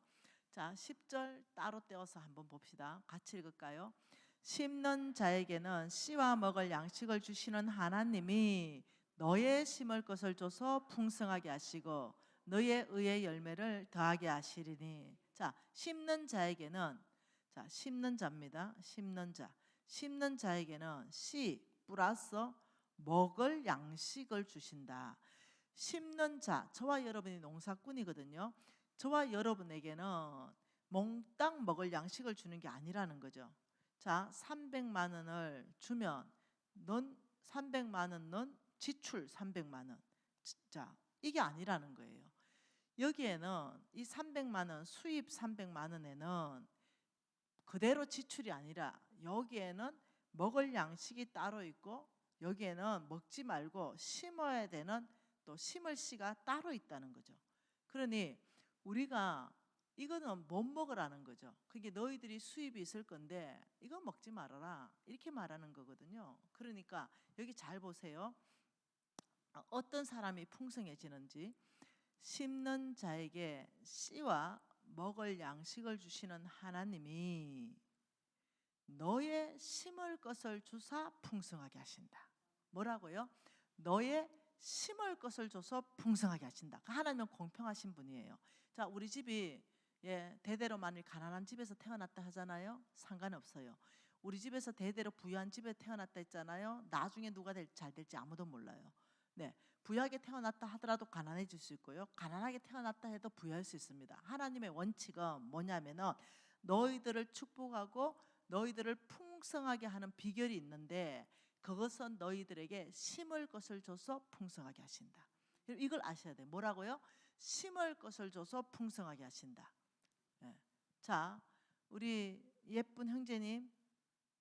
자, 10절 따로 떼어서 한번 봅시다. 같이 읽을까요? 심는 자에게는 씨와 먹을 양식을 주시는 하나님이 너의 심을 것을 줘서 풍성하게 하시고 너의 의의 열매를 더하게 하시리니. 자, 심는 자에게는, 자, 심는 자입니다. 심는 자. 심는 자에게는 씨 플러스 먹을 양식을 주신다. 심는 자, 저와 여러분이 농사꾼이거든요. 저와 여러분에게는 몽땅 먹을 양식을 주는 게 아니라는 거죠. 자, 300만 원을 주면 넌 300만 원, 넌 지출 300만 원. 자, 이게 아니라는 거예요. 여기에는 이 300만 원, 수입 300만 원에는 그대로 지출이 아니라 여기에는 먹을 양식이 따로 있고 여기에는 먹지 말고 심어야 되는 또 심을 씨가 따로 있다는 거죠. 그러니 우리가 이거는 못 먹으라는 거죠. 그게 너희들이 수입이 있을 건데 이거 먹지 말아라 이렇게 말하는 거거든요. 그러니까 여기 잘 보세요. 어떤 사람이 풍성해지는지. 심는 자에게 씨와 먹을 양식을 주시는 하나님이 너의 심을 것을 주사 풍성하게 하신다. 뭐라고요? 너의 심을 것을 줘서 풍성하게 하신다. 하나님은 공평하신 분이에요. 자, 우리 집이 대대로 만일 가난한 집에서 태어났다 하잖아요. 상관없어요. 우리 집에서 대대로 부유한 집에 태어났다 했잖아요. 나중에 누가 잘 될지 아무도 몰라요. 부유하게 태어났다 하더라도 가난해질 수 있고요. 가난하게 태어났다 해도 부유할 수 있습니다. 하나님의 원칙은 뭐냐면은 너희들을 축복하고 너희들을 풍성하게 하는 비결이 있는데 그것은 너희들에게 심을 것을 줘서 풍성하게 하신다. 이걸 아셔야 돼요. 뭐라고요? 심을 것을 줘서 풍성하게 하신다. 예. 자, 우리 예쁜 형제님,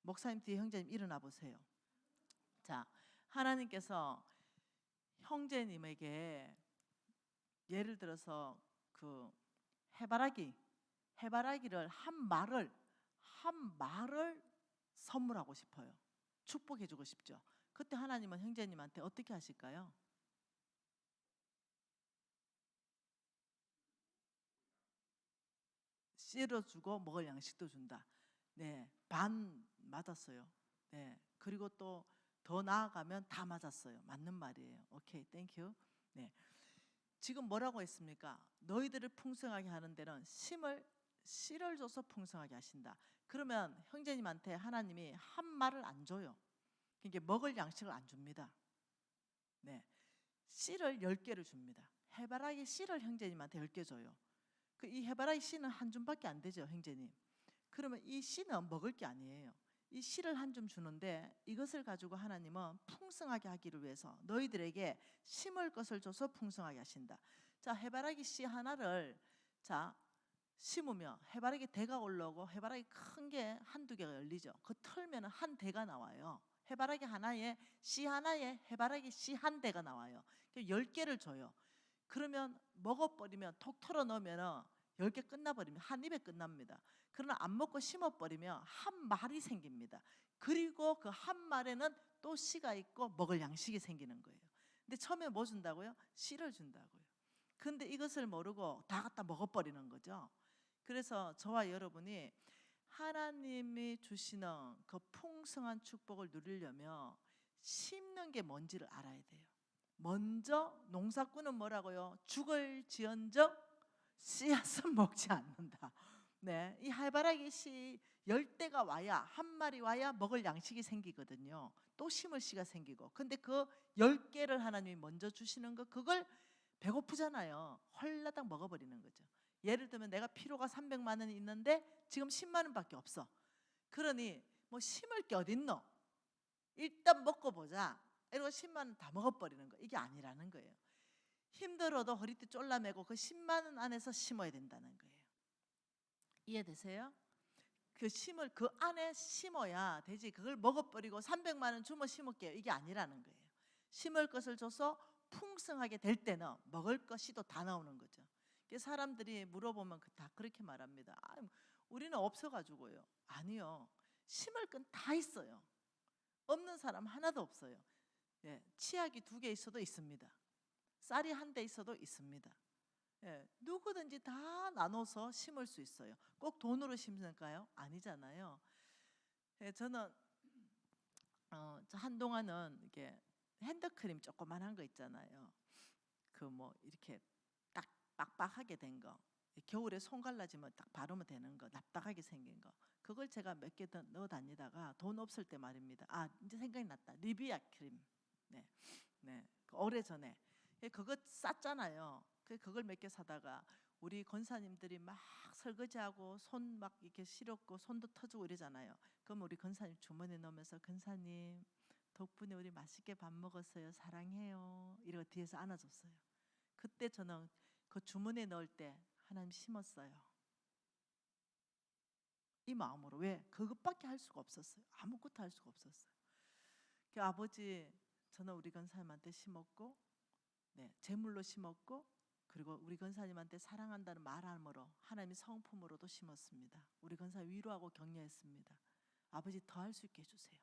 목사님 뒤에 형제님 일어나 보세요. 자, 하나님께서 형제님에게 예를 들어서 그 해바라기를 한 말을 선물하고 싶어요. 축복해 주고 싶죠. 그때 하나님은 형제님한테 어떻게 하실까요? 씻어주고 먹을 양식도 준다. 네, 반 맞았어요. 네, 그리고 또 더 나아가면 다 맞았어요. 맞는 말이에요. 오케이, 땡큐. 네, 지금 뭐라고 했습니까? 너희들을 풍성하게 하는 데는 씨를 줘서 풍성하게 하신다. 그러면 형제님한테 하나님이 한 말을 안 줘요. 그러니까 먹을 양식을 안 줍니다. 네, 씨를 10개를 줍니다. 해바라기 씨를 형제님한테 10개 줘요. 이 해바라기 씨는 한 줌밖에 안 되죠, 형제님. 그러면 이 씨는 먹을 게 아니에요. 이 씨를 한 줌 주는데 이것을 가지고 하나님은 풍성하게 하기를 위해서 너희들에게 심을 것을 줘서 풍성하게 하신다. 자, 해바라기 씨 하나를 심으면 해바라기 대가 올라오고 해바라기 큰 게 한두 개가 열리죠. 그 털면 한 대가 나와요. 해바라기 하나에 씨 하나에 해바라기 씨 한 대가 나와요. 10개를 줘요. 그러면 먹어버리면 톡 털어 넣으면 10개 끝나버리면 한 입에 끝납니다. 그러나 안 먹고 심어버리면 한 말이 생깁니다. 그리고 그 한 말에는 또 씨가 있고 먹을 양식이 생기는 거예요. 근데 처음에 뭐 준다고요? 씨를 준다고요. 근데 이것을 모르고 다 갖다 먹어버리는 거죠. 그래서 저와 여러분이 하나님이 주시는 그 풍성한 축복을 누리려면 심는 게 뭔지를 알아야 돼요. 먼저 농사꾼은 뭐라고요? 죽을지언정 씨앗은 먹지 않는다. 네, 이 해바라기 씨 10대가 와야 한 마리 와야 먹을 양식이 생기거든요. 또 심을 씨가 생기고. 근데 그 10개를 하나님이 먼저 주시는 거 그걸 배고프잖아요. 헐라당 먹어버리는 거죠. 예를 들면 내가 필요가 300만 원이 있는데 지금 10만 원밖에 없어. 그러니 뭐 심을 게 어딨노? 일단 먹고 보자. 이러고 10만 원 다 먹어버리는 거. 이게 아니라는 거예요. 힘들어도 허리띠 쫄라매고 그 10만 원 안에서 심어야 된다는 거예요. 이해되세요? 그 심을 그 안에 심어야 되지. 그걸 먹어버리고 300만 원 주면 심을게요. 이게 아니라는 거예요. 심을 것을 줘서 풍성하게 될 때는 먹을 것이 또 다 나오는 거죠. 사람들이 물어보면 다 그렇게 말합니다. 우리는 없어가지고요. 아니요. 심을 건 다 있어요. 없는 사람 하나도 없어요. 예, 치약이 2개 있어도 있습니다. 쌀이 1대 있어도 있습니다. 예, 누구든지 다 나눠서 심을 수 있어요. 꼭 돈으로 심을까요? 아니잖아요. 예, 저는 한동안은 이게 핸드크림 조그만한 거 있잖아요. 그 뭐 이렇게 딱 빡빡하게 된 거, 겨울에 손 갈라지면 딱 바르면 되는 거, 납작하게 생긴 거. 그걸 제가 몇 개 더 넣어 다니다가 돈 없을 때 말입니다. 이제 생각이 났다. 리비아 크림. 네, 네. 오래전에 그거 쌌잖아요. 그걸 몇 개 사다가 우리 권사님들이 막 설거지하고 손 막 이렇게 시렵고 손도 터지고 이러잖아요. 그럼 우리 권사님 주머니에 넣으면서 권사님 덕분에 우리 맛있게 밥 먹었어요. 사랑해요. 이러고 뒤에서 안아줬어요. 그때 저는 그 주머니에 넣을 때 하나님 심었어요. 이 마음으로. 왜? 그것밖에 할 수가 없었어요. 아무것도 할 수가 없었어요. 그 아버지 저는 우리 권사님한테 심었고, 네, 제물로 심었고, 그리고 우리 권사님한테 사랑한다는 말함으로 하나님의 성품으로도 심었습니다. 우리 권사님 위로하고 격려했습니다. 아버지 더 할 수 있게 해주세요.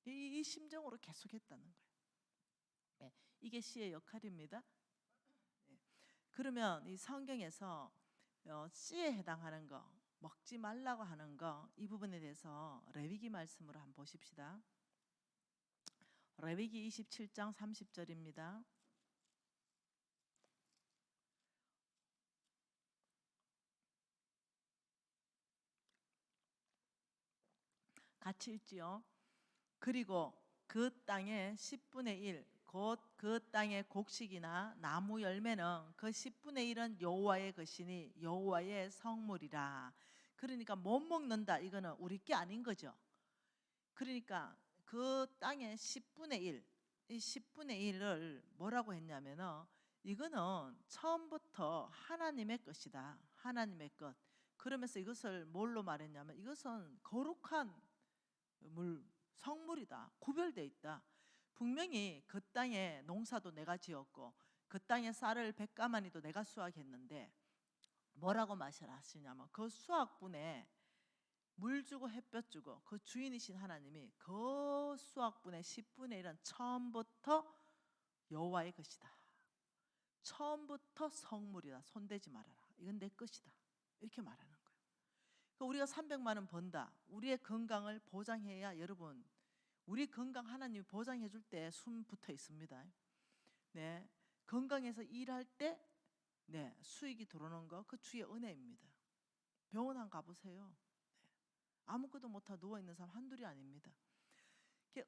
이 심정으로 계속했다는 거예요. 네, 이게 씨의 역할입니다. 네. 그러면 이 성경에서 씨에 해당하는 거, 먹지 말라고 하는 거, 이 부분에 대해서 레위기 말씀으로 한번 보십시다. 레위기 27장 30절입니다. 같이 읽지요. 그리고 그 땅의 10분의 1, 곧 그 땅의 곡식이나 나무 열매는 그 10분의 1은 여호와의 것이니 여호와의 성물이라. 그러니까 못 먹는다. 이거는 우리 게 아닌 거죠. 그러니까 그 땅의 10분의 1, 이 10분의 1을 뭐라고 했냐면은 이거는 처음부터 하나님의 것이다. 하나님의 것. 그러면서 이것을 뭘로 말했냐면 이것은 거룩한 성물이다. 구별되어 있다. 분명히 그 땅에 농사도 내가 지었고 그 땅에 쌀을 100가마니도 내가 수확했는데 뭐라고 하시냐면 그 수확분에 물 주고 햇볕 주고 그 주인이신 하나님이 그 수확분의 10분의 1은 처음부터 여호와의 것이다. 처음부터 성물이다. 손대지 말아라. 이건 내 것이다. 이렇게 말하는 거예요. 그러니까 우리가 300만 원 번다. 우리의 건강을 보장해야 여러분 우리 건강 하나님이 보장해 줄 때 숨 붙어 있습니다. 네, 건강해서 일할 때 네, 수익이 들어오는 거 그 주의 은혜입니다. 병원 한 가보세요. 네, 아무것도 못하고 누워있는 사람 한둘이 아닙니다.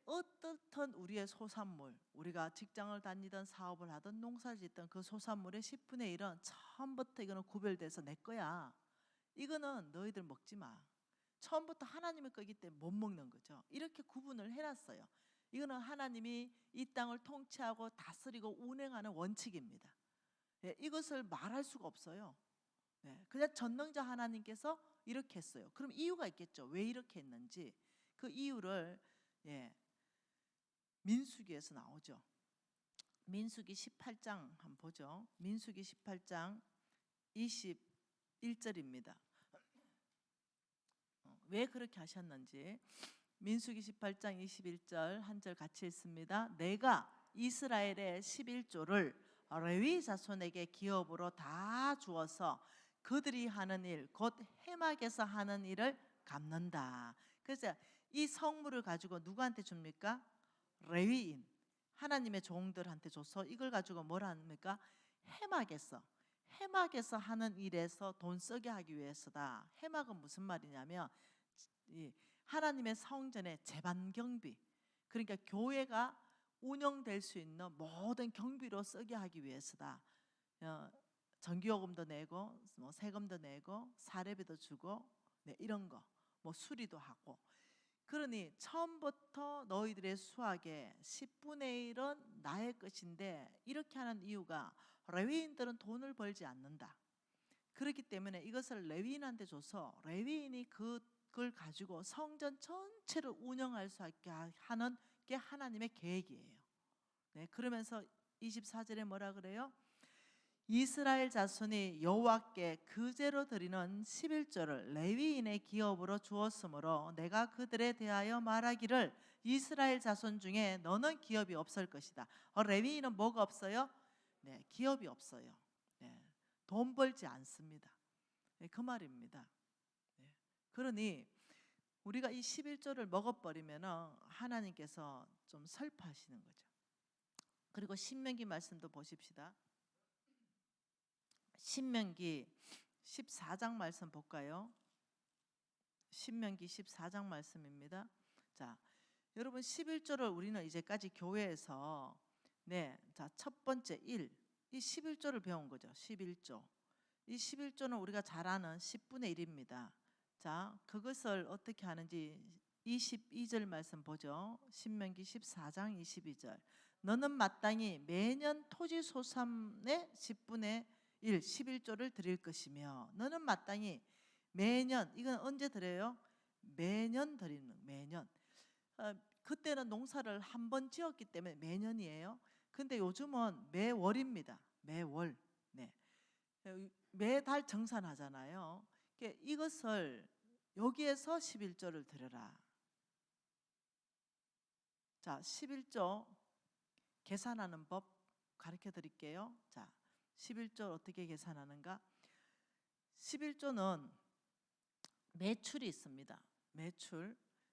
어떻든 우리의 소산물, 우리가 직장을 다니든 사업을 하든 농사를 짓든 그 소산물의 10분의 1은 처음부터 이거는 구별돼서 내 거야. 이거는 너희들 먹지 마. 처음부터 하나님의 거기 때문에 못 먹는 거죠. 이렇게 구분을 해놨어요. 이거는 하나님이 이 땅을 통치하고 다스리고 운행하는 원칙입니다. 네, 이것을 말할 수가 없어요. 네, 그냥 전능자 하나님께서 이렇게 했어요. 그럼 이유가 있겠죠. 왜 이렇게 했는지 그 이유를 민수기에서 나오죠. 민수기 18장 한번 보죠. 민수기 18장 21절입니다. 왜 그렇게 하셨는지 민수기 18장 21절 한 절 같이 읽습니다. 내가 이스라엘의 11조를 레위 자손에게 기업으로 다 주어서 그들이 하는 일 곧 해막에서 하는 일을 갚는다. 그래서 이 성물을 가지고 누구한테 줍니까? 레위인 하나님의 종들한테 줘서 이걸 가지고 뭘 합니까? 해막에서 하는 일에서 돈 쓰게 하기 위해서다. 해막은 무슨 말이냐면 하나님의 성전의 제반 경비, 그러니까 교회가 운영될 수 있는 모든 경비로 쓰게 하기 위해서다. 전기요금도 내고 뭐 세금도 내고 사례비도 주고 네, 이런 거 뭐 수리도 하고. 그러니 처음부터 너희들의 수확의 10분의 1은 나의 것인데 이렇게 하는 이유가 레위인들은 돈을 벌지 않는다. 그렇기 때문에 이것을 레위인한테 줘서 레위인이 그걸 가지고 성전 전체를 운영할 수 있게 하는 게 하나님의 계획이에요. 네, 그러면서 24절에 뭐라 그래요? 이스라엘 자손이 여호와께 그제로 드리는 11조를 레위인의 기업으로 주었으므로 내가 그들에 대하여 말하기를 이스라엘 자손 중에 너는 기업이 없을 것이다. 레위인은 뭐가 없어요? 네, 기업이 없어요. 네, 돈 벌지 않습니다. 네, 그 말입니다. 네, 그러니 우리가 이 11조를 먹어버리면 하나님께서 좀 슬퍼하시는 거죠. 그리고 신명기 말씀도 보십시다. 신명기 14장 말씀 볼까요? 신명기 14장 말씀입니다. 자, 여러분 11조를 우리는 이제까지 교회에서 자, 첫 번째 이 11조를 배운 거죠. 11조. 이 11조는 우리가 잘 아는 10분의 1입니다. 자, 그것을 어떻게 하는지 22절 말씀 보죠. 신명기 14장 22절. 너는 마땅히 매년 토지 소산의 10분의 1, 11조를 드릴 것이며 너는 마땅히 매년, 이건 언제 드려요? 매년 드리는, 매년. 그때는 농사를 한 번 지었기 때문에 매년이에요. 근데 요즘은 매월입니다. 매월. 네. 매달 정산하잖아요. 이것을 여기에서 11조를 드려라. 자, 11조 계산하는 법 가르쳐 드릴게요. 자, 11조 어떻게 계산하는가? 11조는 매출이 있습니다.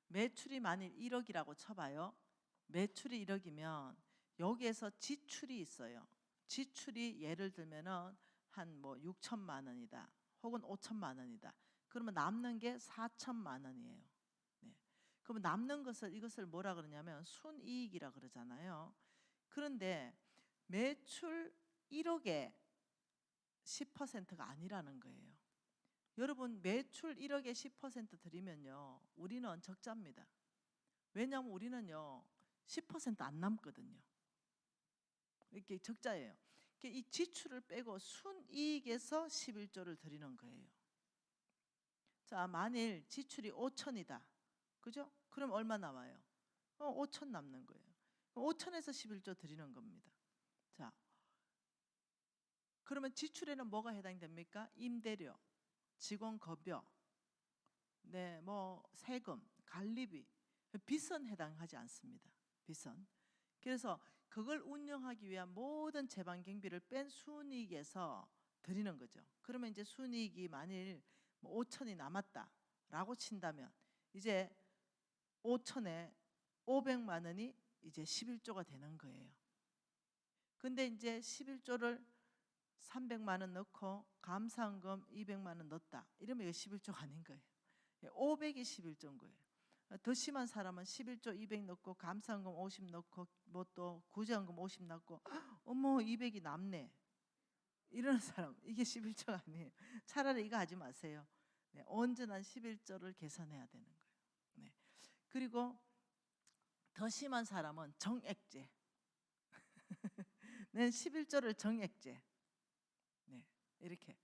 매출이 만일 1억이라고 쳐봐요. 매출이 1억이면 여기에서 지출이 있어요. 지출이 예를 들면은 한 뭐 6천만 원이다. 혹은 5천만 원이다. 그러면 남는 게 4천만 원이에요. 네. 그러면 남는 것을 이것을 뭐라 그러냐면 순이익이라 그러잖아요. 그런데 매출 1억에 10%가 아니라는 거예요. 여러분 매출 1억에 10% 드리면요 우리는 적자입니다. 왜냐하면 우리는요 10% 안 남거든요. 이렇게 적자예요. 이 지출을 빼고 순이익에서 11조를 드리는 거예요. 자, 만일 지출이 5천이다. 그죠? 그럼 얼마 남아요? 5천 남는 거예요. 5천에서 11조 드리는 겁니다. 자, 그러면 지출에는 뭐가 해당됩니까? 임대료, 직원 급여, 네, 뭐 세금, 관리비, 빚은 해당하지 않습니다. 빚은. 그래서 그걸 운영하기 위한 모든 재반 경비를 뺀 순이익에서 드리는 거죠. 그러면 이제 순이익이 만일 5천이 남았다라고 친다면 이제 5천에 500만 원이 이제 11조가 되는 거예요. 근데 이제 11조를 300만 원 넣고 감사원금 200만 원 넣었다. 이러면 이거 11조가 아닌 거예요. 500이 11조인 거예요. 더 심한 사람은 11조 200 넣고 감사원금 50 넣고 뭐 또 구제원금 50 넣고 어머 200이 남네. 이런 사람 이게 11조가 아니에요. 차라리 이거 하지 마세요. 네, 온전한 11조를 계산해야 되는 거예요. 네. 그리고 더 심한 사람은 정액제. 는 11조를 정액제. 네, 이렇게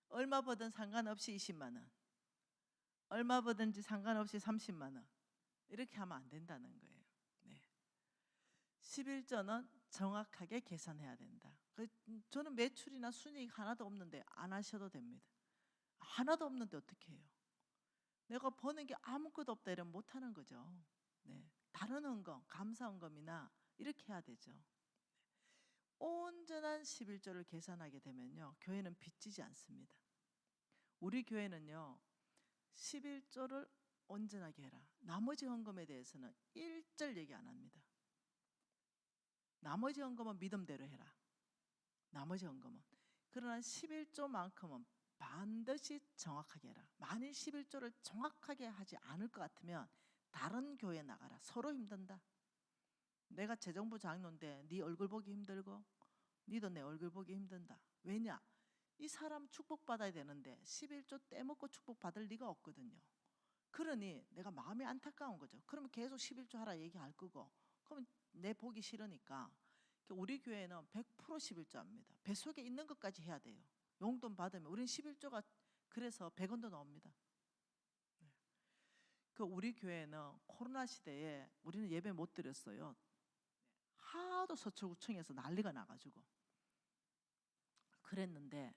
얼마 버든 상관없이 20만 원, 얼마 버든지 상관없이 30만 원 이렇게 하면 안 된다는 거예요. 네. 11조는 정확하게 계산해야 된다. 저는 매출이나 순이익 하나도 없는데 안 하셔도 됩니다. 하나도 없는데 어떻게 해요? 내가 버는 게 아무것도 없다 이러면 못 하는 거죠. 네. 다른 헌금, 감사헌금이나 이렇게 해야 되죠. 온전한 11조를 계산하게 되면요, 교회는 빚지지 않습니다. 우리 교회는요 11조를 온전하게 해라. 나머지 헌금에 대해서는 일절 얘기 안 합니다. 나머지 헌금은 믿음대로 해라. 나머지 헌금은. 그러나 11조만큼은 반드시 정확하게 해라. 만일 11조를 정확하게 하지 않을 것 같으면 다른 교회에 나가라. 서로 힘든다. 내가 재정부 장로인데 네 얼굴 보기 힘들고 니도 내 얼굴 보기 힘든다. 왜냐? 이 사람 축복받아야 되는데 11조 떼먹고 축복받을 리가 없거든요. 그러니 내가 마음이 안타까운 거죠. 그러면 계속 11조 하라 얘기할 거고 그러면 내 보기 싫으니까 우리 교회는 100% 11조 합니다. 뱃속에 있는 것까지 해야 돼요. 용돈 받으면 우리는 11조가 그래서 100원도 나옵니다. 그 우리 교회는 코로나 시대에 우리는 예배 못 드렸어요. 하도 서초구청에서 난리가 나가지고 그랬는데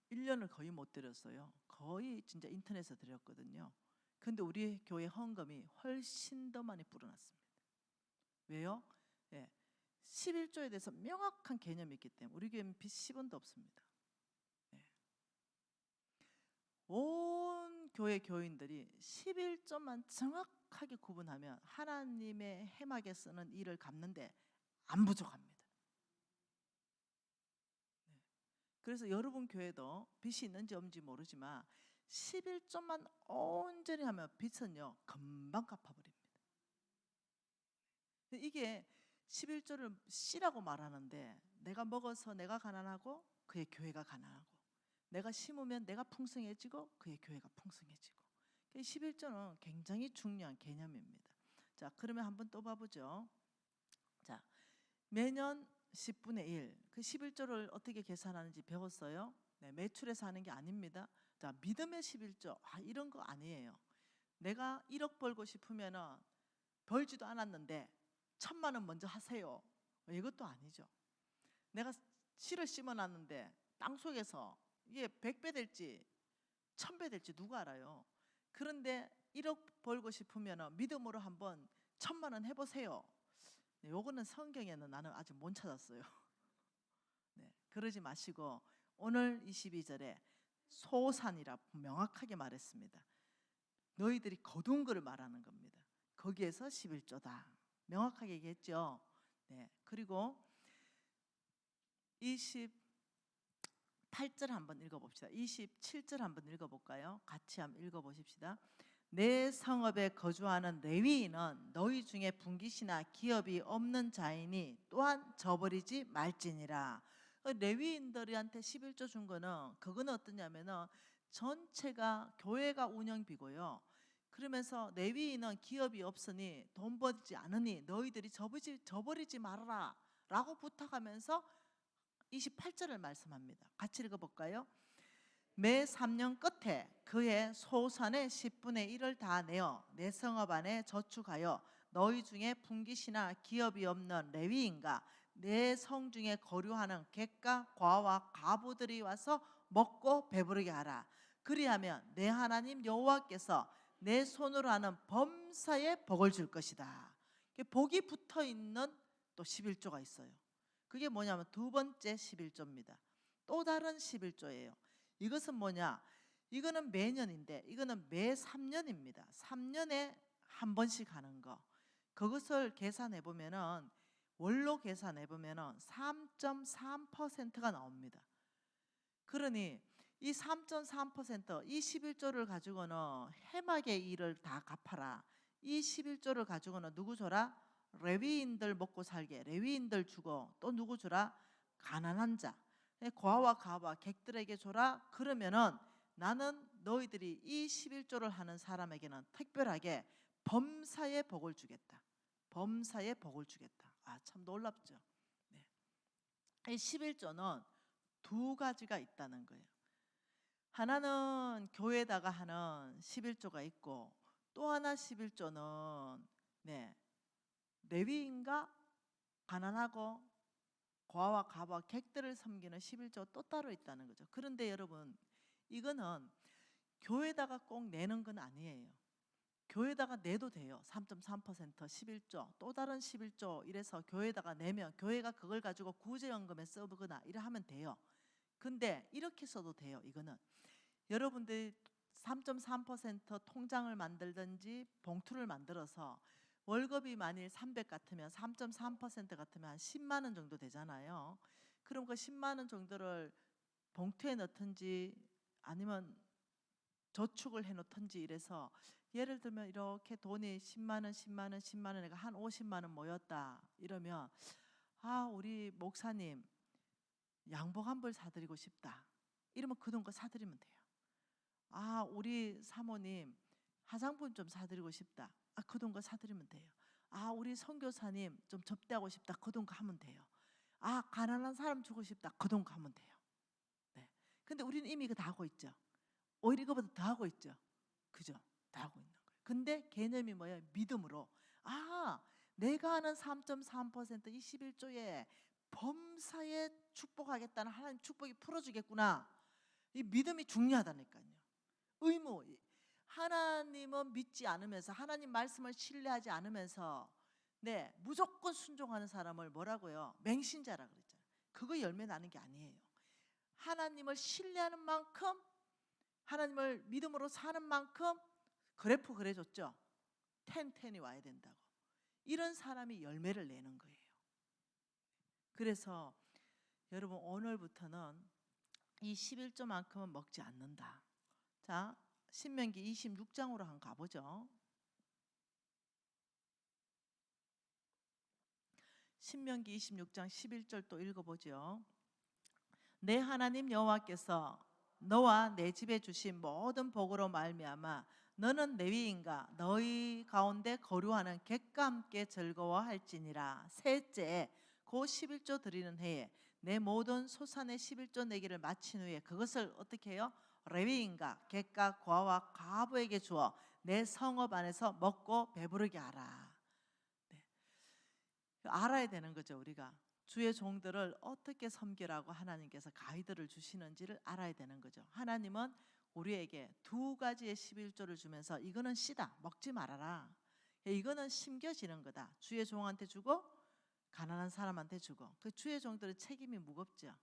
1년을 거의 못 드렸어요. 거의 진짜 인터넷에서 드렸거든요. 근데 우리 교회 헌금이 훨씬 더 많이 불어났습니다. 왜요? 예, 11조에 대해서 명확한 개념이 있기 때문에 우리 교회는 빚 10원도 없습니다. 예. 온 교회 교인들이 11조만 정확하게 구분하면 하나님의 해막에 쓰는 일을 갚는데 안 부족합니다. 네. 그래서 여러분 교회도 빚이 있는지 없는지 모르지만 11조만 온전히 하면 빚은요 금방 갚아버립니다. 이게 11조를 씨라고 말하는데 내가 먹어서 내가 가난하고 그의 교회가 가난하고 내가 심으면 내가 풍성해지고 그의 교회가 풍성해지고 11조는 굉장히 중요한 개념입니다. 자, 그러면 한번 또 봐보죠. 자, 매년 10분의 1, 그 11조를 어떻게 계산하는지 배웠어요? 네, 매출에서 하는 게 아닙니다. 자, 믿음의 11조, 이런 거 아니에요. 내가 1억 벌고 싶으면은 벌지도 않았는데 1,000만 원 먼저 하세요. 이것도 아니죠. 내가 씨를 심어놨는데 땅 속에서 이게 100배 될지 1000배 될지 누가 알아요. 그런데 1억 벌고 싶으면 믿음으로 한번 1,000만 원 해보세요. 네, 요거는 성경에는 나는 아직 못 찾았어요. 네, 그러지 마시고 오늘 22절에 소산이라 명확하게 말했습니다. 너희들이 거둔 것을 말하는 겁니다. 거기에서 11조다. 명확하게 얘기했죠. 네, 그리고 28절 한번 읽어봅시다. 27절 한번 읽어볼까요? 같이 한번 읽어보십시다. 내 성읍에 거주하는 레위인은 너희 중에 분깃이나 기업이 없는 자이니 또한 저버리지 말지니라. 레위인들한테 11조 준 거는 그거는 어떠냐면은 전체가 교회가 운영비고요. 그러면서 레위인은 기업이 없으니 돈 벌지 않으니 너희들이 저버리지 말아라 라고 부탁하면서 28절을 말씀합니다. 같이 읽어볼까요? 매 3년 끝에 그의 소산의 10분의 1을 다 내어 내 성읍 안에 저축하여 너희 중에 분깃이나 기업이 없는 레위인과 내 성 중에 거류하는 객과 과와 가부들이 와서 먹고 배부르게 하라. 그리하면 내 하나님 여호와께서 내 손으로 하는 범사에 복을 줄 것이다. 복이 붙어 있는 또 11조가 있어요. 그게 뭐냐면 두 번째 11조입니다. 또 다른 11조예요. 이것은 뭐냐? 이거는 매년인데 이거는 매 3년입니다. 3년에 한 번씩 하는 거. 그것을 계산해 보면은 월로 계산해 보면은 3.3%가 나옵니다. 그러니 이 3.3%, 이 11조를 가지고는 해막의 일을 다 갚아라. 이 11조를 가지고는 누구 줘라? 레위인들 먹고 살게. 레위인들 주고 또 누구 줘라? 가난한 자. 고아와 가와 객들에게 줘라. 그러면은 나는 너희들이 이 11조를 하는 사람에게는 특별하게 범사의 복을 주겠다. 범사의 복을 주겠다. 아, 참 놀랍죠. 네. 이 11조는 두 가지가 있다는 거예요. 하나는 교회에다가 하는 11조가 있고 또 하나 11조는 레위인과 가난하고 고아와 가와 객들을 섬기는 11조 또 따로 있다는 거죠. 그런데 여러분, 이거는 교회에다가 꼭 내는 건 아니에요. 교회에다가 내도 돼요. 3.3%, 11조, 또 다른 11조 이래서 교회에다가 내면 교회가 그걸 가지고 구제연금에 써보거나 이래 하면 돼요. 근데 이렇게 써도 돼요. 이거는 여러분들이 3.3% 통장을 만들든지 봉투를 만들어서 월급이 만일 300 같으면 3.3% 같으면 한 10만 원 정도 되잖아요. 그럼 그 10만 원 정도를 봉투에 넣든지 아니면 저축을 해놓든지 이래서 예를 들면 이렇게 돈이 10만 원, 10만 원, 10만 원에가 한 50만 원 모였다 이러면 아, 우리 목사님 양복 한 벌 사드리고 싶다 이러면 그 돈 거 사드리면 돼요. 아, 우리 사모님 화장품 좀 사드리고 싶다. 아, 그 돈 거 사드리면 돼요. 아, 우리 선교사님 좀 접대하고 싶다. 그 돈 거 하면 돼요. 아, 가난한 사람 주고 싶다. 그 돈 거 하면 돼요. 네. 근데 우리는 이미 이거 다 하고 있죠. 오히려 이거보다 더 하고 있죠. 그죠? 다 하고 있는 거예요. 근데 개념이 뭐예요? 믿음으로. 아, 내가 하는 3.3% 21조에 범사에 축복하겠다는 하나님 축복이 풀어주겠구나. 이 믿음이 중요하다니까요. 의무. 하나님은 믿지 않으면서 하나님 말씀을 신뢰하지 않으면서 무조건 순종하는 사람을 뭐라고요? 맹신자라 그랬잖아요. 그거 열매 나는 게 아니에요. 하나님을 신뢰하는 만큼 하나님을 믿음으로 사는 만큼 그래프 그래줬죠. 10이 와야 된다고. 이런 사람이 열매를 내는 거예요. 그래서 여러분 오늘부터는 이 11조만큼은 먹지 않는다. 자, 신명기 26장으로 한번 가보죠. 신명기 26장 11절 또 읽어보죠. 내 하나님 여호와께서 너와 내 집에 주신 모든 복으로 말미암아 너는 레위인과 너희 가운데 거류하는 객과 함께 즐거워할지니라. 셋째, 그 11조 드리는 해에 내 모든 소산의 11조 내기를 마친 후에 그것을 어떻게 해요? 레위인과 객과 고아와 가부에게 주어 내 성읍 안에서 먹고 배부르게 하라. 네. 알아야 되는 거죠. 우리가 주의 종들을 어떻게 섬기라고 하나님께서 가이드를 주시는지를 알아야 되는 거죠. 하나님은 우리에게 두 가지의 11조를 주면서 이거는 씨다, 먹지 말아라. 이거는 심겨지는 거다. 주의 종한테 주고 가난한 사람한테 주고. 그 주의 종들의 책임이 무겁죠.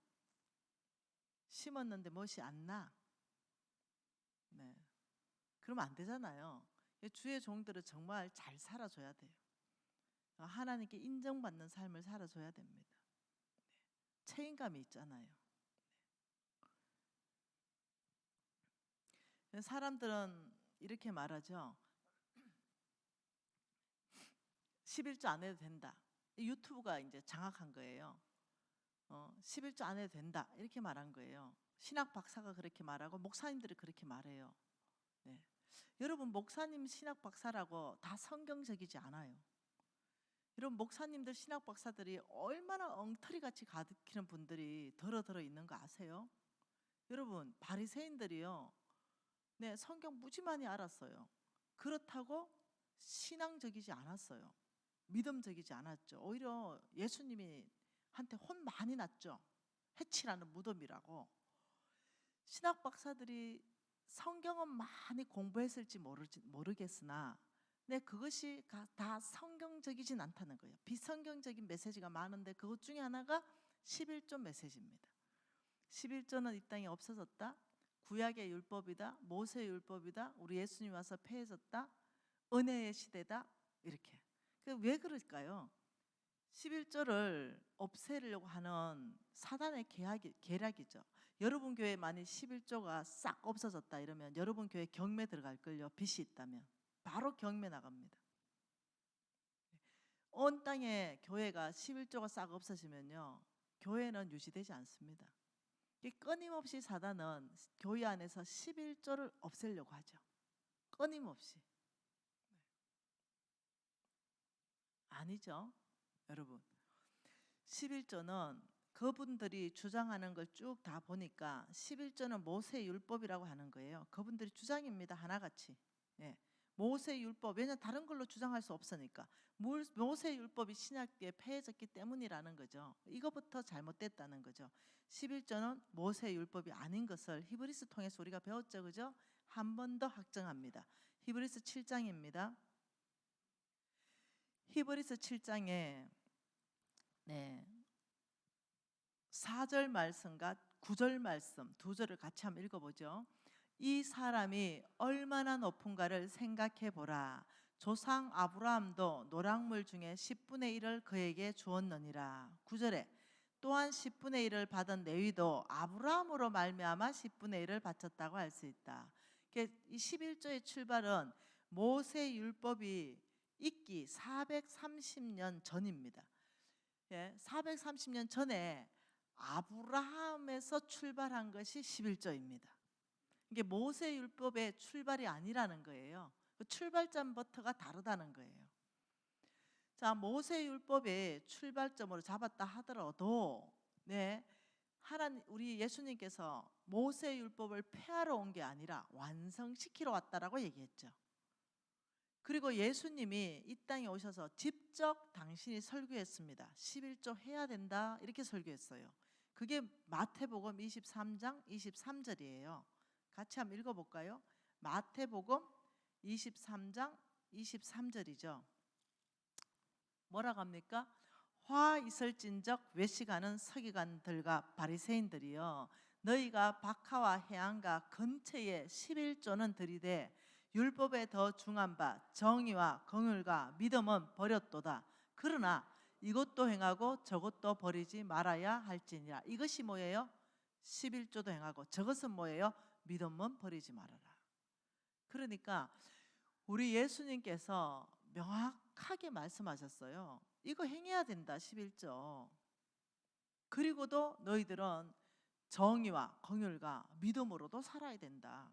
심었는데 멋이 안 나. 네. 그러면 안 되잖아요. 주의 종들은 정말 잘 살아줘야 돼요. 하나님께 인정받는 삶을 살아줘야 됩니다. 책임감이 있잖아요. 사람들은 이렇게 말하죠. 11조 안 해도 된다. 유튜브가 이제 장악한 거예요. 11조 안 해도 된다 이렇게 말한 거예요. 신학 박사가 그렇게 말하고 목사님들이 그렇게 말해요. 네. 여러분 목사님 신학 박사라고 다 성경적이지 않아요. 이런 목사님들, 신학 박사들이 얼마나 엉터리같이 가르치는 분들이 더러 있는 거 아세요? 여러분, 바리새인들이요, 네, 성경 무지 많이 알았어요. 그렇다고 신앙적이지 않았어요. 믿음적이지 않았죠. 오히려 예수님이 한테 혼 많이 났죠. 해치라는 무덤이라고. 신학 박사들이 성경은 많이 공부했을지 모르겠으나, 네, 그것이 다 성경적이진 않다는 거예요. 비성경적인 메시지가 많은데 그것 중에 하나가 11조 메시지입니다. 11조는 이 땅에 없어졌다, 구약의 율법이다, 모세의 율법이다, 우리 예수님 와서 폐해졌다, 은혜의 시대다, 이렇게. 왜 그럴까요? 11조를 없애려고 하는 사단의 계략이죠. 여러분 교회 만약 11조가 싹 없어졌다 이러면 여러분 교회 경매 들어갈걸요. 빚이 있다면 바로 경매 나갑니다. 온 땅에 교회가 11조가 싹 없어지면요, 교회는 유지되지 않습니다. 끊임없이 사단은 교회 안에서 11조를 없애려고 하죠. 끊임없이. 아니죠, 여러분. 11조는 그분들이 주장하는 걸 쭉 다 보니까 11조는 모세 율법이라고 하는 거예요. 그분들이 주장입니다. 하나같이. 예. 모세 율법, 왜냐하면 다른 걸로 주장할 수 없으니까. 모세 율법이 신약에 폐해졌기 때문이라는 거죠. 이거부터 잘못됐다는 거죠. 11조는 모세 율법이 아닌 것을 히브리스 통해서 우리가 배웠죠, 그죠? 한 번 더 확정합니다. 히브리스 7장입니다. 히브리스 7장에, 네, 4절 말씀과 9절 말씀 두 절을 같이 한번 읽어보죠. 이 사람이 얼마나 높은가를 생각해 보라. 조상 아브라함도 노략물 중에 10분의 1을 그에게 주었느니라. 9절에 또한 10분의 1을 받은 레위도 아브라함으로 말미암아 10분의 1을 바쳤다고 할 수 있다. 이 11조의 출발은 모세 율법이 있기 430년 전입니다. 예, 430년 전에 아브라함에서 출발한 것이 11조입니다. 이게 모세 율법의 출발이 아니라는 거예요. 그 출발점부터가 다르다는 거예요. 자, 모세 율법의 출발점으로 잡았다 하더라도, 네, 우리 예수님께서 모세 율법을 폐하러 온 게 아니라 완성시키러 왔다라고 얘기했죠. 그리고 예수님이 이 땅에 오셔서 직접 당신이 설교했습니다. 11조 해야 된다 이렇게 설교했어요. 그게 마태복음 23장 23절이에요. 같이 한번 읽어볼까요? 마태복음 23장 23절이죠. 뭐라고 합니까? 화 있을진적 외식하는 서기관들과 바리새인들이여, 너희가 박하와 해안가 근처에 11조는 들이되 율법에 더 중한 바 정의와 긍휼과 믿음은 버렸도다. 그러나 이것도 행하고 저것도 버리지 말아야 할지니라. 이것이 뭐예요? 11조도 행하고 저것은 뭐예요? 믿음은 버리지 말아라. 그러니까 우리 예수님께서 명확하게 말씀하셨어요. 이거 행해야 된다, 11조. 그리고도 너희들은 정의와 긍휼과 믿음으로도 살아야 된다,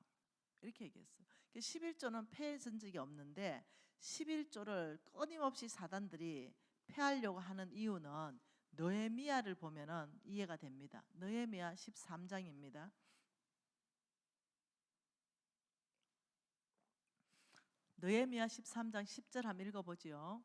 이렇게 얘기했어요. 11조는 폐해진 적이 없는데 11조를 끊임없이 사단들이 폐하려고 하는 이유는 느헤미야를 보면은 이해가 됩니다. 느헤미야 13장입니다. 느헤미야 13장 10절 한번 읽어보지요.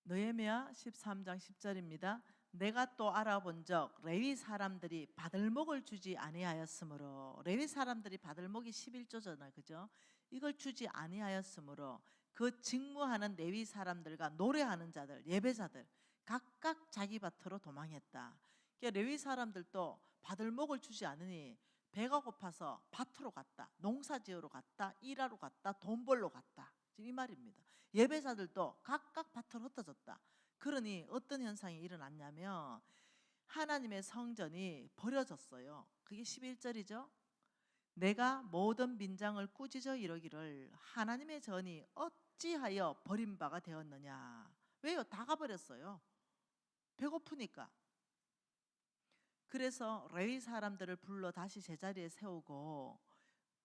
느헤미야 13장 10절입니다. 내가 또 알아본적 레위 사람들이 받을 목을 주지 아니하였으므로, 레위 사람들이 받을 목이 11조잖아요, 그죠? 이걸 주지 아니하였으므로 그 직무하는 레위 사람들과 노래하는 자들, 예배자들 각각 자기 밭으로 도망했다. 그러니까 레위 사람들도 받을 목을 주지 않으니 배가 고파서 밭으로 갔다, 농사지으러 갔다, 일하러 갔다, 돈 벌러 갔다, 지금 이 말입니다. 예배자들도 각각 밭으로 흩어졌다. 그러니 어떤 현상이 일어났냐면 하나님의 성전이 버려졌어요. 그게 11절이죠. 내가 모든 민장을 꾸짖어 이르기를 하나님의 전이 어찌하여 버림바가 되었느냐. 왜요? 다 가버렸어요. 배고프니까. 그래서 레위 사람들을 불러 다시 제자리에 세우고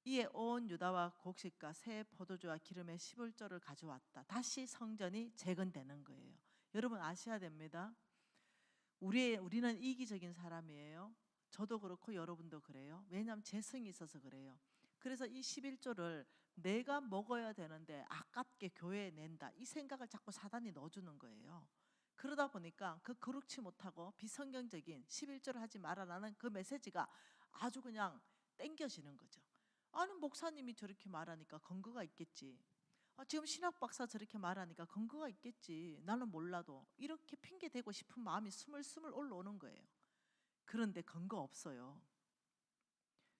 이에 온 유다와 곡식과 새 포도주와 기름의 11조를 가져왔다. 다시 성전이 재건되는 거예요. 여러분 아셔야 됩니다. 우리는 이기적인 사람이에요. 저도 그렇고 여러분도 그래요. 왜냐하면 재성이 있어서 그래요. 그래서 이 11조를 내가 먹어야 되는데 아깝게 교회에 낸다, 이 생각을 자꾸 사단이 넣어주는 거예요. 그러다 보니까 그 거룩치 못하고 비성경적인 11조를 하지 말아라는 그 메시지가 아주 그냥 땡겨지는 거죠. 아니 목사님이 저렇게 말하니까 근거가 있겠지. 지금 신학 박사 저렇게 말하니까 근거가 있겠지. 나는 몰라도 이렇게 핑계 대고 싶은 마음이 스물스물 올라오는 거예요. 그런데 근거 없어요.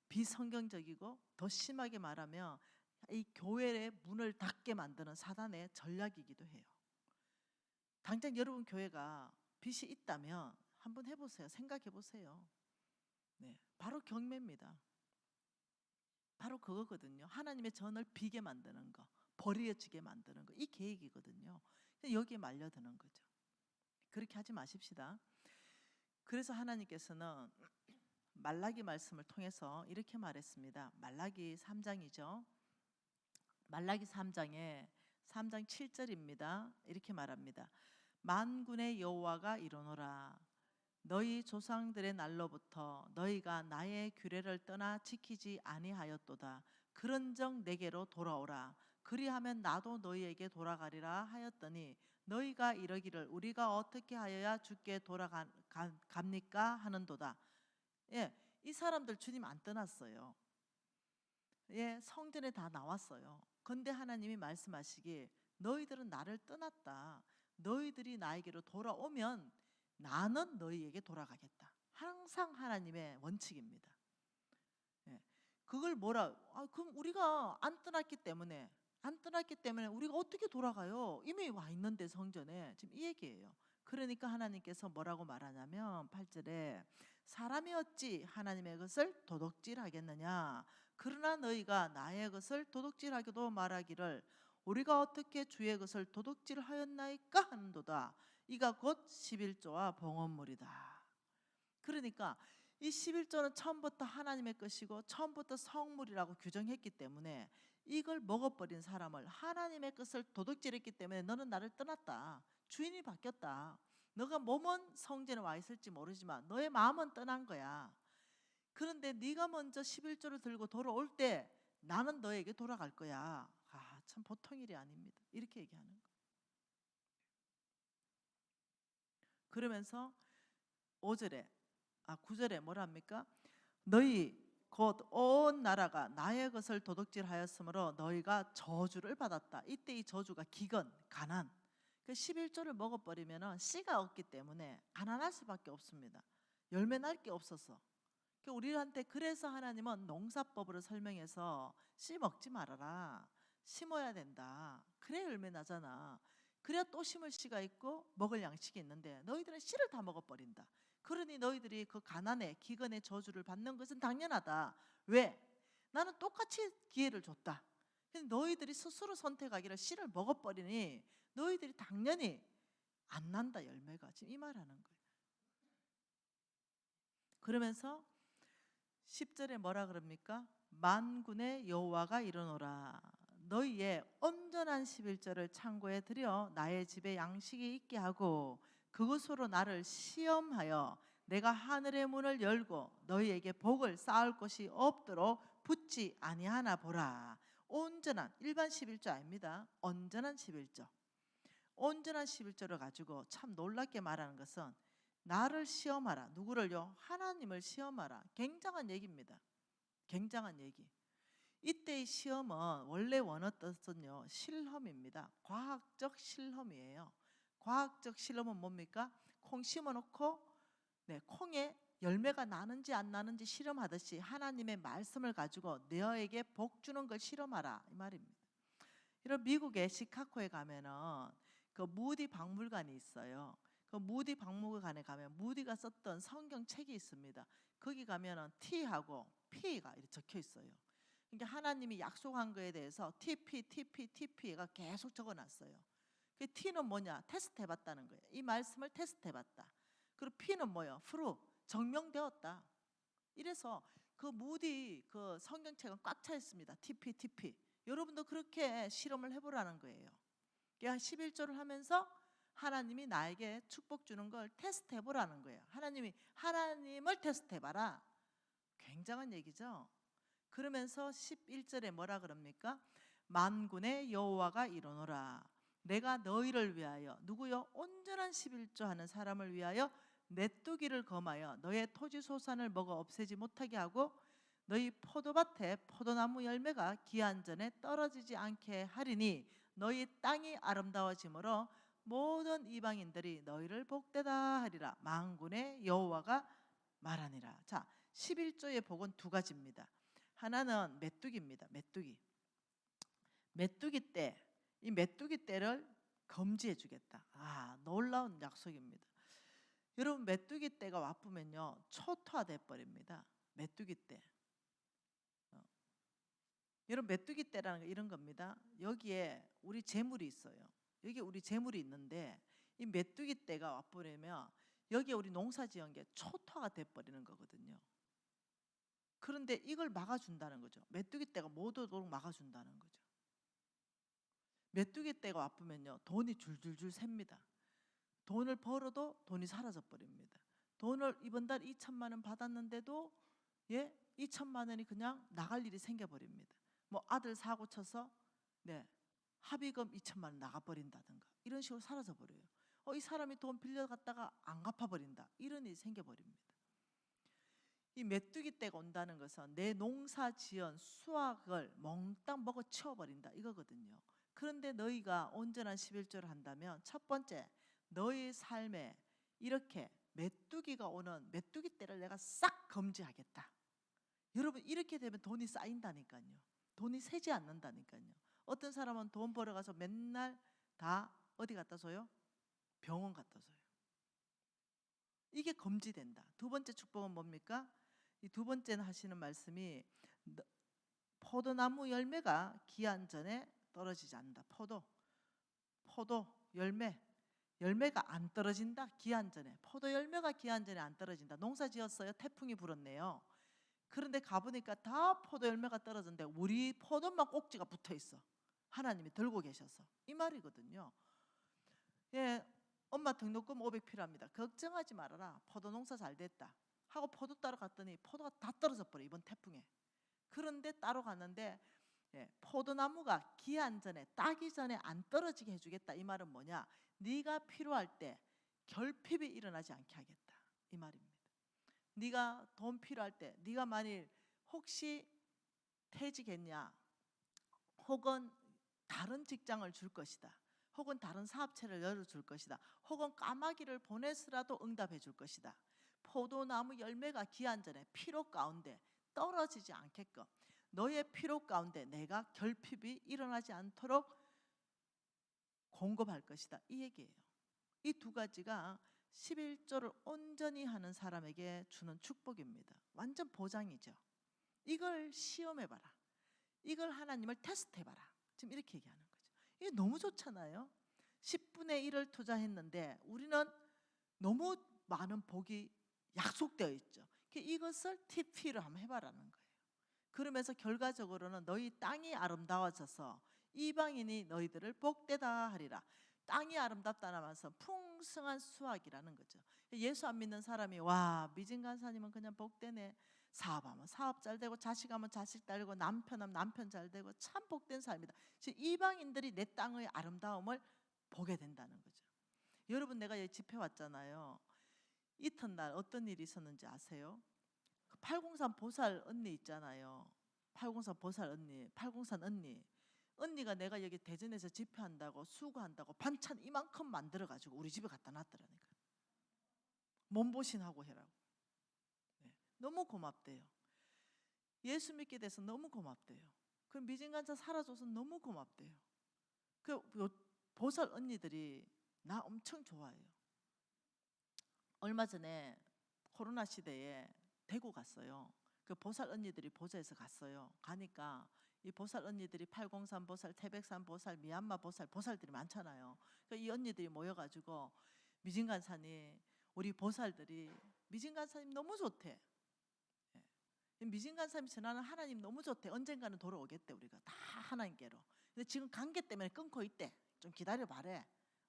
비성경적이고 더 심하게 말하면 이 교회의 문을 닫게 만드는 사단의 전략이기도 해요. 당장 여러분 교회가 빚이 있다면 한번 해보세요. 생각해 보세요. 네, 바로 경매입니다. 바로 그거거든요. 하나님의 전을 비게 만드는 거, 버려지게 만드는 거, 이 계획이거든요. 여기에 말려드는 거죠. 그렇게 하지 마십시다. 그래서 하나님께서는 말라기 말씀을 통해서 이렇게 말했습니다. 말라기 3장이죠. 말라기 3장에 3장 7절입니다. 이렇게 말합니다. 만군의 여호와가 이르노라. 너희 조상들의 날로부터 너희가 나의 규례를 떠나 지키지 아니하였도다. 그런즉 내게로 돌아오라. 그리하면 나도 너희에게 돌아가리라 하였더니 너희가 이러기를 우리가 어떻게 하여야 주께 돌아갑니까 하는도다. 예, 이 사람들 주님 안 떠났어요. 예, 성전에 다 나왔어요. 근데 하나님이 말씀하시기 너희들은 나를 떠났다. 너희들이 나에게로 돌아오면 나는 너희에게 돌아가겠다. 항상 하나님의 원칙입니다. 예, 그걸 그럼 우리가 안 떠났기 때문에 우리가 어떻게 돌아가요? 이미 와 있는데 성전에 지금 이 얘기예요. 그러니까 하나님께서 뭐라고 말하냐면 8절에 사람이 어찌 하나님의 것을 도둑질하겠느냐. 그러나 너희가 나의 것을 도둑질하기도 말하기를 우리가 어떻게 주의 것을 도둑질하였나이까 하는도다. 이가 곧 11조와 봉헌물이다. 그러니까 이 11조는 처음부터 하나님의 것이고 처음부터 성물이라고 규정했기 때문에 이걸 먹어버린 사람을 하나님의 것을 도둑질했기 때문에 너는 나를 떠났다. 주인이 바뀌었다. 너가 몸은 성전에 와 있을지 모르지만 너의 마음은 떠난 거야. 그런데 네가 먼저 11조를 들고 돌아올 때 나는 너에게 돌아갈 거야. 참 보통 일이 아닙니다. 이렇게 얘기하는 거예요. 그러면서 9절에 뭐라 합니까? 너희 곧 온 나라가 나의 것을 도둑질하였으므로 너희가 저주를 받았다. 이때 이 저주가 기근, 가난. 그 11조를 먹어버리면 씨가 없기 때문에 가난할 수밖에 없습니다. 열매 날 게 없어서. 우리한테 그래서 하나님은 농사법으로 설명해서 씨 먹지 말아라. 심어야 된다. 그래 열매 나잖아. 그래야 또 심을 씨가 있고 먹을 양식이 있는데 너희들은 씨를 다 먹어버린다. 그러니 너희들이 그 가난의 기근의 저주를 받는 것은 당연하다. 왜? 나는 똑같이 기회를 줬다. 근데 너희들이 스스로 선택하기를 씨를 먹어버리니 너희들이 당연히 안 난다 열매가. 지금 이 말하는 거예요. 그러면서 10절에 뭐라 그럽니까? 만군의 여호와가 이르노라. 너희의 온전한 11조를 창고에 들여 나의 집에 양식이 있게 하고 그것으로 나를 시험하여 내가 하늘의 문을 열고 너희에게 복을 쌓을 곳이 없도록 붙지 아니하나 보라. 온전한 일반 11조 아닙니다. 온전한 11조. 온전한 11조를 가지고 참 놀랍게 말하는 것은 나를 시험하라. 누구를요? 하나님을 시험하라. 굉장한 얘기입니다. 굉장한 얘기. 이때의 시험은 원래 원어 뜻은요, 실험입니다. 과학적 실험이에요. 과학적 실험은 뭡니까? 콩 심어놓고 콩에 열매가 나는지 안 나는지 실험하듯이 하나님의 말씀을 가지고 너에게 복 주는 걸 실험하라 이 말입니다. 이런 미국의 시카고에 가면은 그 무디 박물관이 있어요. 그 무디 박물관에 가면 무디가 썼던 성경 책이 있습니다. 거기 가면은 T하고 P가 이렇게 적혀 있어요. 그러니까 하나님이 약속한 거에 대해서 TP가 계속 적어놨어요. 그 T는 뭐냐? 테스트해봤다는 거예요. 이 말씀을 테스트해봤다. 그리고 P는 뭐예요? 프루, 증명되었다. 이래서 그 무디 그 성경책은 꽉 차 있습니다. TP. 여러분도 그렇게 실험을 해보라는 거예요. 그러니까 11조를 하면서 하나님이 나에게 축복 주는 걸 테스트 해보라는 거예요. 하나님을 테스트 해봐라. 굉장한 얘기죠. 그러면서 11절에 뭐라 그럽니까? 만군의 여호와가 이르노라. 내가 너희를 위하여, 누구요? 온전한 11조 하는 사람을 위하여 메뚜기를 검하여 너의 토지 소산을 먹어 없애지 못하게 하고 너희 포도밭에 포도나무 열매가 기한 전에 떨어지지 않게 하리니 너희 땅이 아름다워지므로 모든 이방인들이 너희를 복되다 하리라. 만군의 여호와가 말하니라. 자, 11조의 복은 두 가지입니다. 하나는 메뚜기입니다. 메뚜기 떼. 이 메뚜기 떼를 금지해 주겠다. 놀라운 약속입니다. 여러분, 메뚜기 떼가 와쁘면요 초토화돼 버립니다. 메뚜기 떼. 여러분, 메뚜기 떼라는 거 이런 겁니다. 여기에 우리 재물이 있어요. 여기 우리 재물이 있는데 이 메뚜기 떼가 와버리면 여기에 우리 농사 지은 게 초토화가 돼 버리는 거거든요. 그런데 이걸 막아준다는 거죠. 메뚜기 떼가 못 오도록 막아준다는 거죠. 메뚜기 떼가 와쁘면요 돈이 줄줄줄 셉니다. 돈을 벌어도 돈이 사라져 버립니다. 돈을 이번 달 2천만 원 받았는데도 2천만 원이 그냥 나갈 일이 생겨 버립니다. 뭐 아들 사고 쳐서 합의금 2천만 원 나가 버린다든가 이런 식으로 사라져 버려요. 이 사람이 돈 빌려갔다가 안 갚아 버린다. 이런 일이 생겨 버립니다. 이 메뚜기 떼가 온다는 것은 내 농사 지은 수확을 몽땅 먹어 치워버린다 이거거든요. 그런데 너희가 온전한 11조를 한다면 첫 번째, 너희 삶에 이렇게 메뚜기가 오는 메뚜기 떼를 내가 싹 금지하겠다. 여러분, 이렇게 되면 돈이 쌓인다니까요. 돈이 새지 않는다니까요. 어떤 사람은 돈 벌어가서 맨날 다 어디 갖다 줘요? 병원 갖다 줘요. 이게 금지된다. 두 번째 축복은 뭡니까? 이 두 번째는 하시는 말씀이 포도나무 열매가 기한 전에 떨어지지 않는다. 포도 열매가 안 떨어진다. 기한 전에. 포도 열매가 기한 전에 안 떨어진다. 농사 지었어요. 태풍이 불었네요. 그런데 가보니까 다 포도 열매가 떨어졌는데 우리 포도만 꼭지가 붙어 있어. 하나님이 들고 계셔서. 이 말이거든요. 엄마 등록금 500 필요합니다. 걱정하지 말아라. 포도 농사 잘 됐다 하고 포도 따러 갔더니 포도가 다 떨어져 버려, 이번 태풍에. 그런데 따로 갔는데 포도나무가 기한 전에, 따기 전에 안 떨어지게 해주겠다. 이 말은 뭐냐? 네가 필요할 때 결핍이 일어나지 않게 하겠다. 이 말입니다. 네가 돈 필요할 때, 네가 만일 혹시 퇴직했냐, 혹은 다른 직장을 줄 것이다, 혹은 다른 사업체를 열어줄 것이다, 혹은 까마귀를 보내서라도 응답해 줄 것이다. 포도나무 열매가 기한 전에 피로 가운데 떨어지지 않게끔 너의 피로 가운데 내가 결핍이 일어나지 않도록 공급할 것이다. 이 얘기예요. 이 두 가지가 11조를 온전히 하는 사람에게 주는 축복입니다. 완전 보장이죠. 이걸 시험해봐라. 이걸 하나님을 테스트해봐라. 지금 이렇게 얘기하는 거죠. 이게 너무 좋잖아요. 10분의 1을 투자했는데 우리는 너무 많은 복이 약속되어 있죠. 이것을 TP를 한번 해봐라는 거예요. 그러면서 결과적으로는 너희 땅이 아름다워져서 이방인이 너희들을 복되다 하리라. 땅이 아름답다는 말은 풍성한 수확이라는 거죠. 예수 안 믿는 사람이 와, 미진 간사님은 그냥 복되네. 사업하면 사업 잘 되고, 자식하면 자식 잘 되고, 남편하면 남편 잘 되고, 참 복된 삶이다. 지금 이방인들이 내 땅의 아름다움을 보게 된다는 거죠. 여러분, 내가 여기 집회 왔잖아요. 이튿날 어떤 일이 있었는지 아세요? 803 보살 언니 있잖아요. 803 보살 언니, 803 언니가 내가 여기 대전에서 집회한다고, 수고한다고 반찬 이만큼 만들어가지고 우리 집에 갖다 놨더라니까. 몸보신하고 해라고. 너무 고맙대요. 예수 믿게 돼서 너무 고맙대요. 그 미진간사 살아줘서 너무 고맙대요. 그 보살 언니들이 나 엄청 좋아해요. 얼마 전에 코로나 시대에 대구 갔어요. 그 보살 언니들이 보좌해서 갔어요. 가니까 이 보살 언니들이 803 보살, 태백산 보살, 미얀마 보살, 보살들이 많잖아요. 그러니까 이 언니들이 모여가지고 미진간사님, 우리 보살들이 미진간사님 너무 좋대. 미진 간사님이 전하는 하나님 너무 좋대. 언젠가는 돌아오겠대. 우리가 다 하나님께로. 근데 지금 관계 때문에 끊고 있대. 좀 기다려 봐래.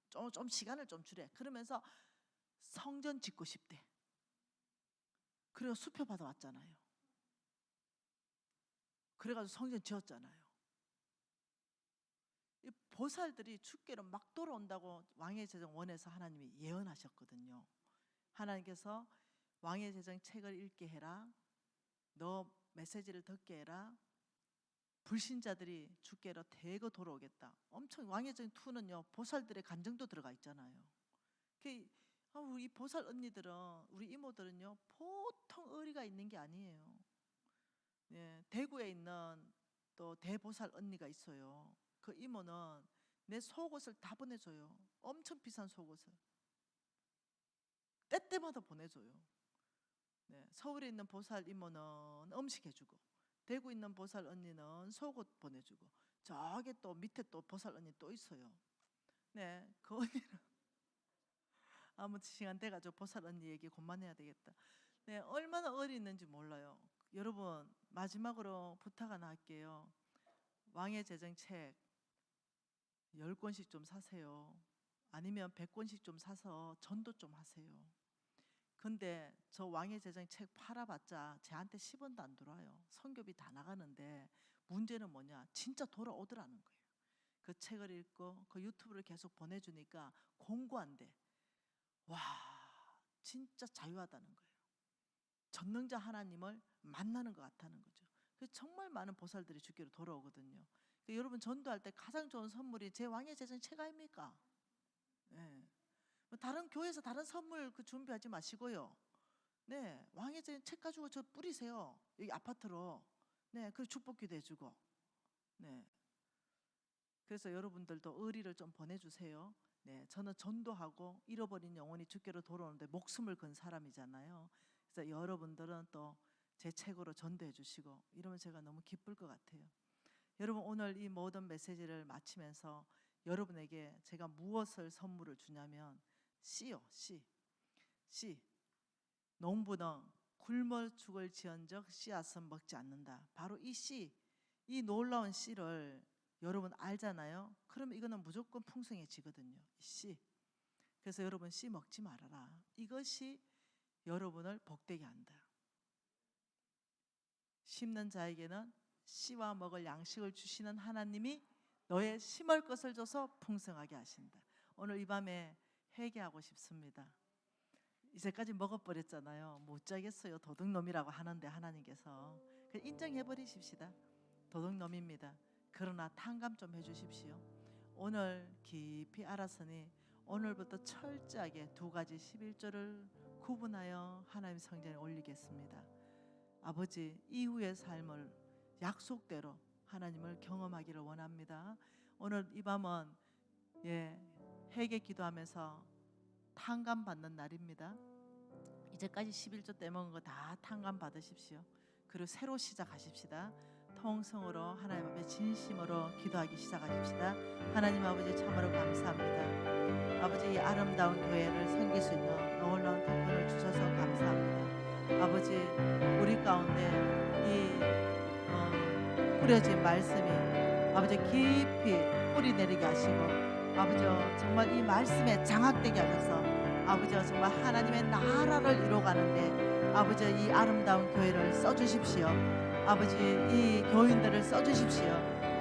좀 시간을 좀 주래. 그러면서 성전 짓고 싶대. 그래서 수표 받아왔잖아요. 그래가지고 성전 지었잖아요. 이 보살들이 주께로 막 돌아온다고 왕의 제정 원에서 하나님이 예언하셨거든요. 하나님께서 왕의 제정 책을 읽게 해라. 너 메시지를 듣게 해라. 불신자들이 주께로 대거 돌아오겠다. 엄청 왕의 제정 2는요 보살들의 간증도 들어가 있잖아요. 우리 보살 언니들은, 우리 이모들은요 보통 의리가 있는 게 아니에요. 예, 대구에 있는 또 대보살 언니가 있어요. 그 이모는 내 속옷을 다 보내줘요. 엄청 비싼 속옷을 때때마다 보내줘요. 네, 서울에 있는 보살 이모는 음식 해주고, 대구 있는 보살 언니는 속옷 보내주고, 저기 또 밑에 또 보살 언니 또 있어요. 네, 그 언니는 아무 시간 돼가지고 보살 언니 얘기 그만해야 되겠다. 네, 얼마나 의리 있는지 몰라요. 여러분 마지막으로 부탁 하나 할게요. 왕의 제정 책 10권씩 좀 사세요. 아니면 100권씩 좀 사서 전도 좀 하세요. 근데 저 왕의 제정 책 팔아봤자 저한테 10원도 안 들어와요. 선교비 다 나가는데 문제는 뭐냐? 진짜 돌아오더라는 거예요. 그 책을 읽고 그 유튜브를 계속 보내주니까 공부한대. 와, 진짜 자유하다는 거예요. 전능자 하나님을 만나는 것 같다는 거죠. 그래서 정말 많은 보살들이 주께로 돌아오거든요. 그러니까 여러분 전도할 때 가장 좋은 선물이 제 왕의 제정 책 아닙니까? 네. 다른 교회에서 다른 선물 준비하지 마시고요. 네, 왕의 제정 책 가지고 저 뿌리세요. 여기 아파트로. 네, 그리고 축복기도 해주고. 네. 그래서 여러분들도 의리를 좀 보내주세요. 네, 저는 전도하고 잃어버린 영혼이 주께로 돌아오는데 목숨을 건 사람이잖아요. 그래서 여러분들은 또 제 책으로 전도해 주시고 이러면 제가 너무 기쁠 것 같아요. 여러분 오늘 이 모든 메시지를 마치면서 여러분에게 제가 무엇을 선물을 주냐면 씨요, 씨. 농부는 굶어 죽을지언정 씨앗은 먹지 않는다. 바로 이 씨, 이 놀라운 씨를 여러분 알잖아요. 그러면 이거는 무조건 풍성해지거든요. 이 씨. 그래서 여러분 씨 먹지 말아라. 이것이 여러분을 복되게 한다. 심는 자에게는 씨와 먹을 양식을 주시는 하나님이 너의 심을 것을 줘서 풍성하게 하신다. 오늘 이 밤에 회개하고 싶습니다. 이제까지 먹어버렸잖아요. 못 자겠어요. 도둑놈이라고 하는데 하나님께서 인정해버리십시다. 도둑놈입니다. 그러나 탕감 좀 해주십시오. 오늘 깊이 알았으니 오늘부터 철저하게 2가지 11조를 구분하여 하나님 성전에 올리겠습니다. 아버지, 이후의 삶을 약속대로 하나님을 경험하기를 원합니다. 오늘 이 밤은 회개 기도하면서 탕감 받는 날입니다. 이제까지 11조 떼먹은 거 다 탕감 받으십시오. 그리고 새로 시작하십시다. 통성으로 하나님 앞에 진심으로 기도하기 시작하십시다. 하나님 아버지 참으로 감사합니다. 아버지 이 아름다운 교회를 섬길 수 있는 놀라운 특권을 주셔서 감사합니다. 아버지 우리 가운데 이 뿌려진 말씀이 아버지 깊이 뿌리 내리게 하시고 아버지 정말 이 말씀에 장악되게 하셔서 아버지 정말 하나님의 나라를 이루어가는데 아버지 이 아름다운 교회를 써주십시오. 아버지 이 교인들을 써주십시오.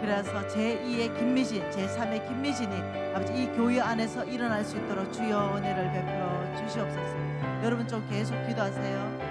그래서 제2의 김미진, 제3의 김미진이 아버지 이 교회 안에서 일어날 수 있도록 주여 은혜를 베풀어 주시옵소서. 여러분 좀 계속 기도하세요.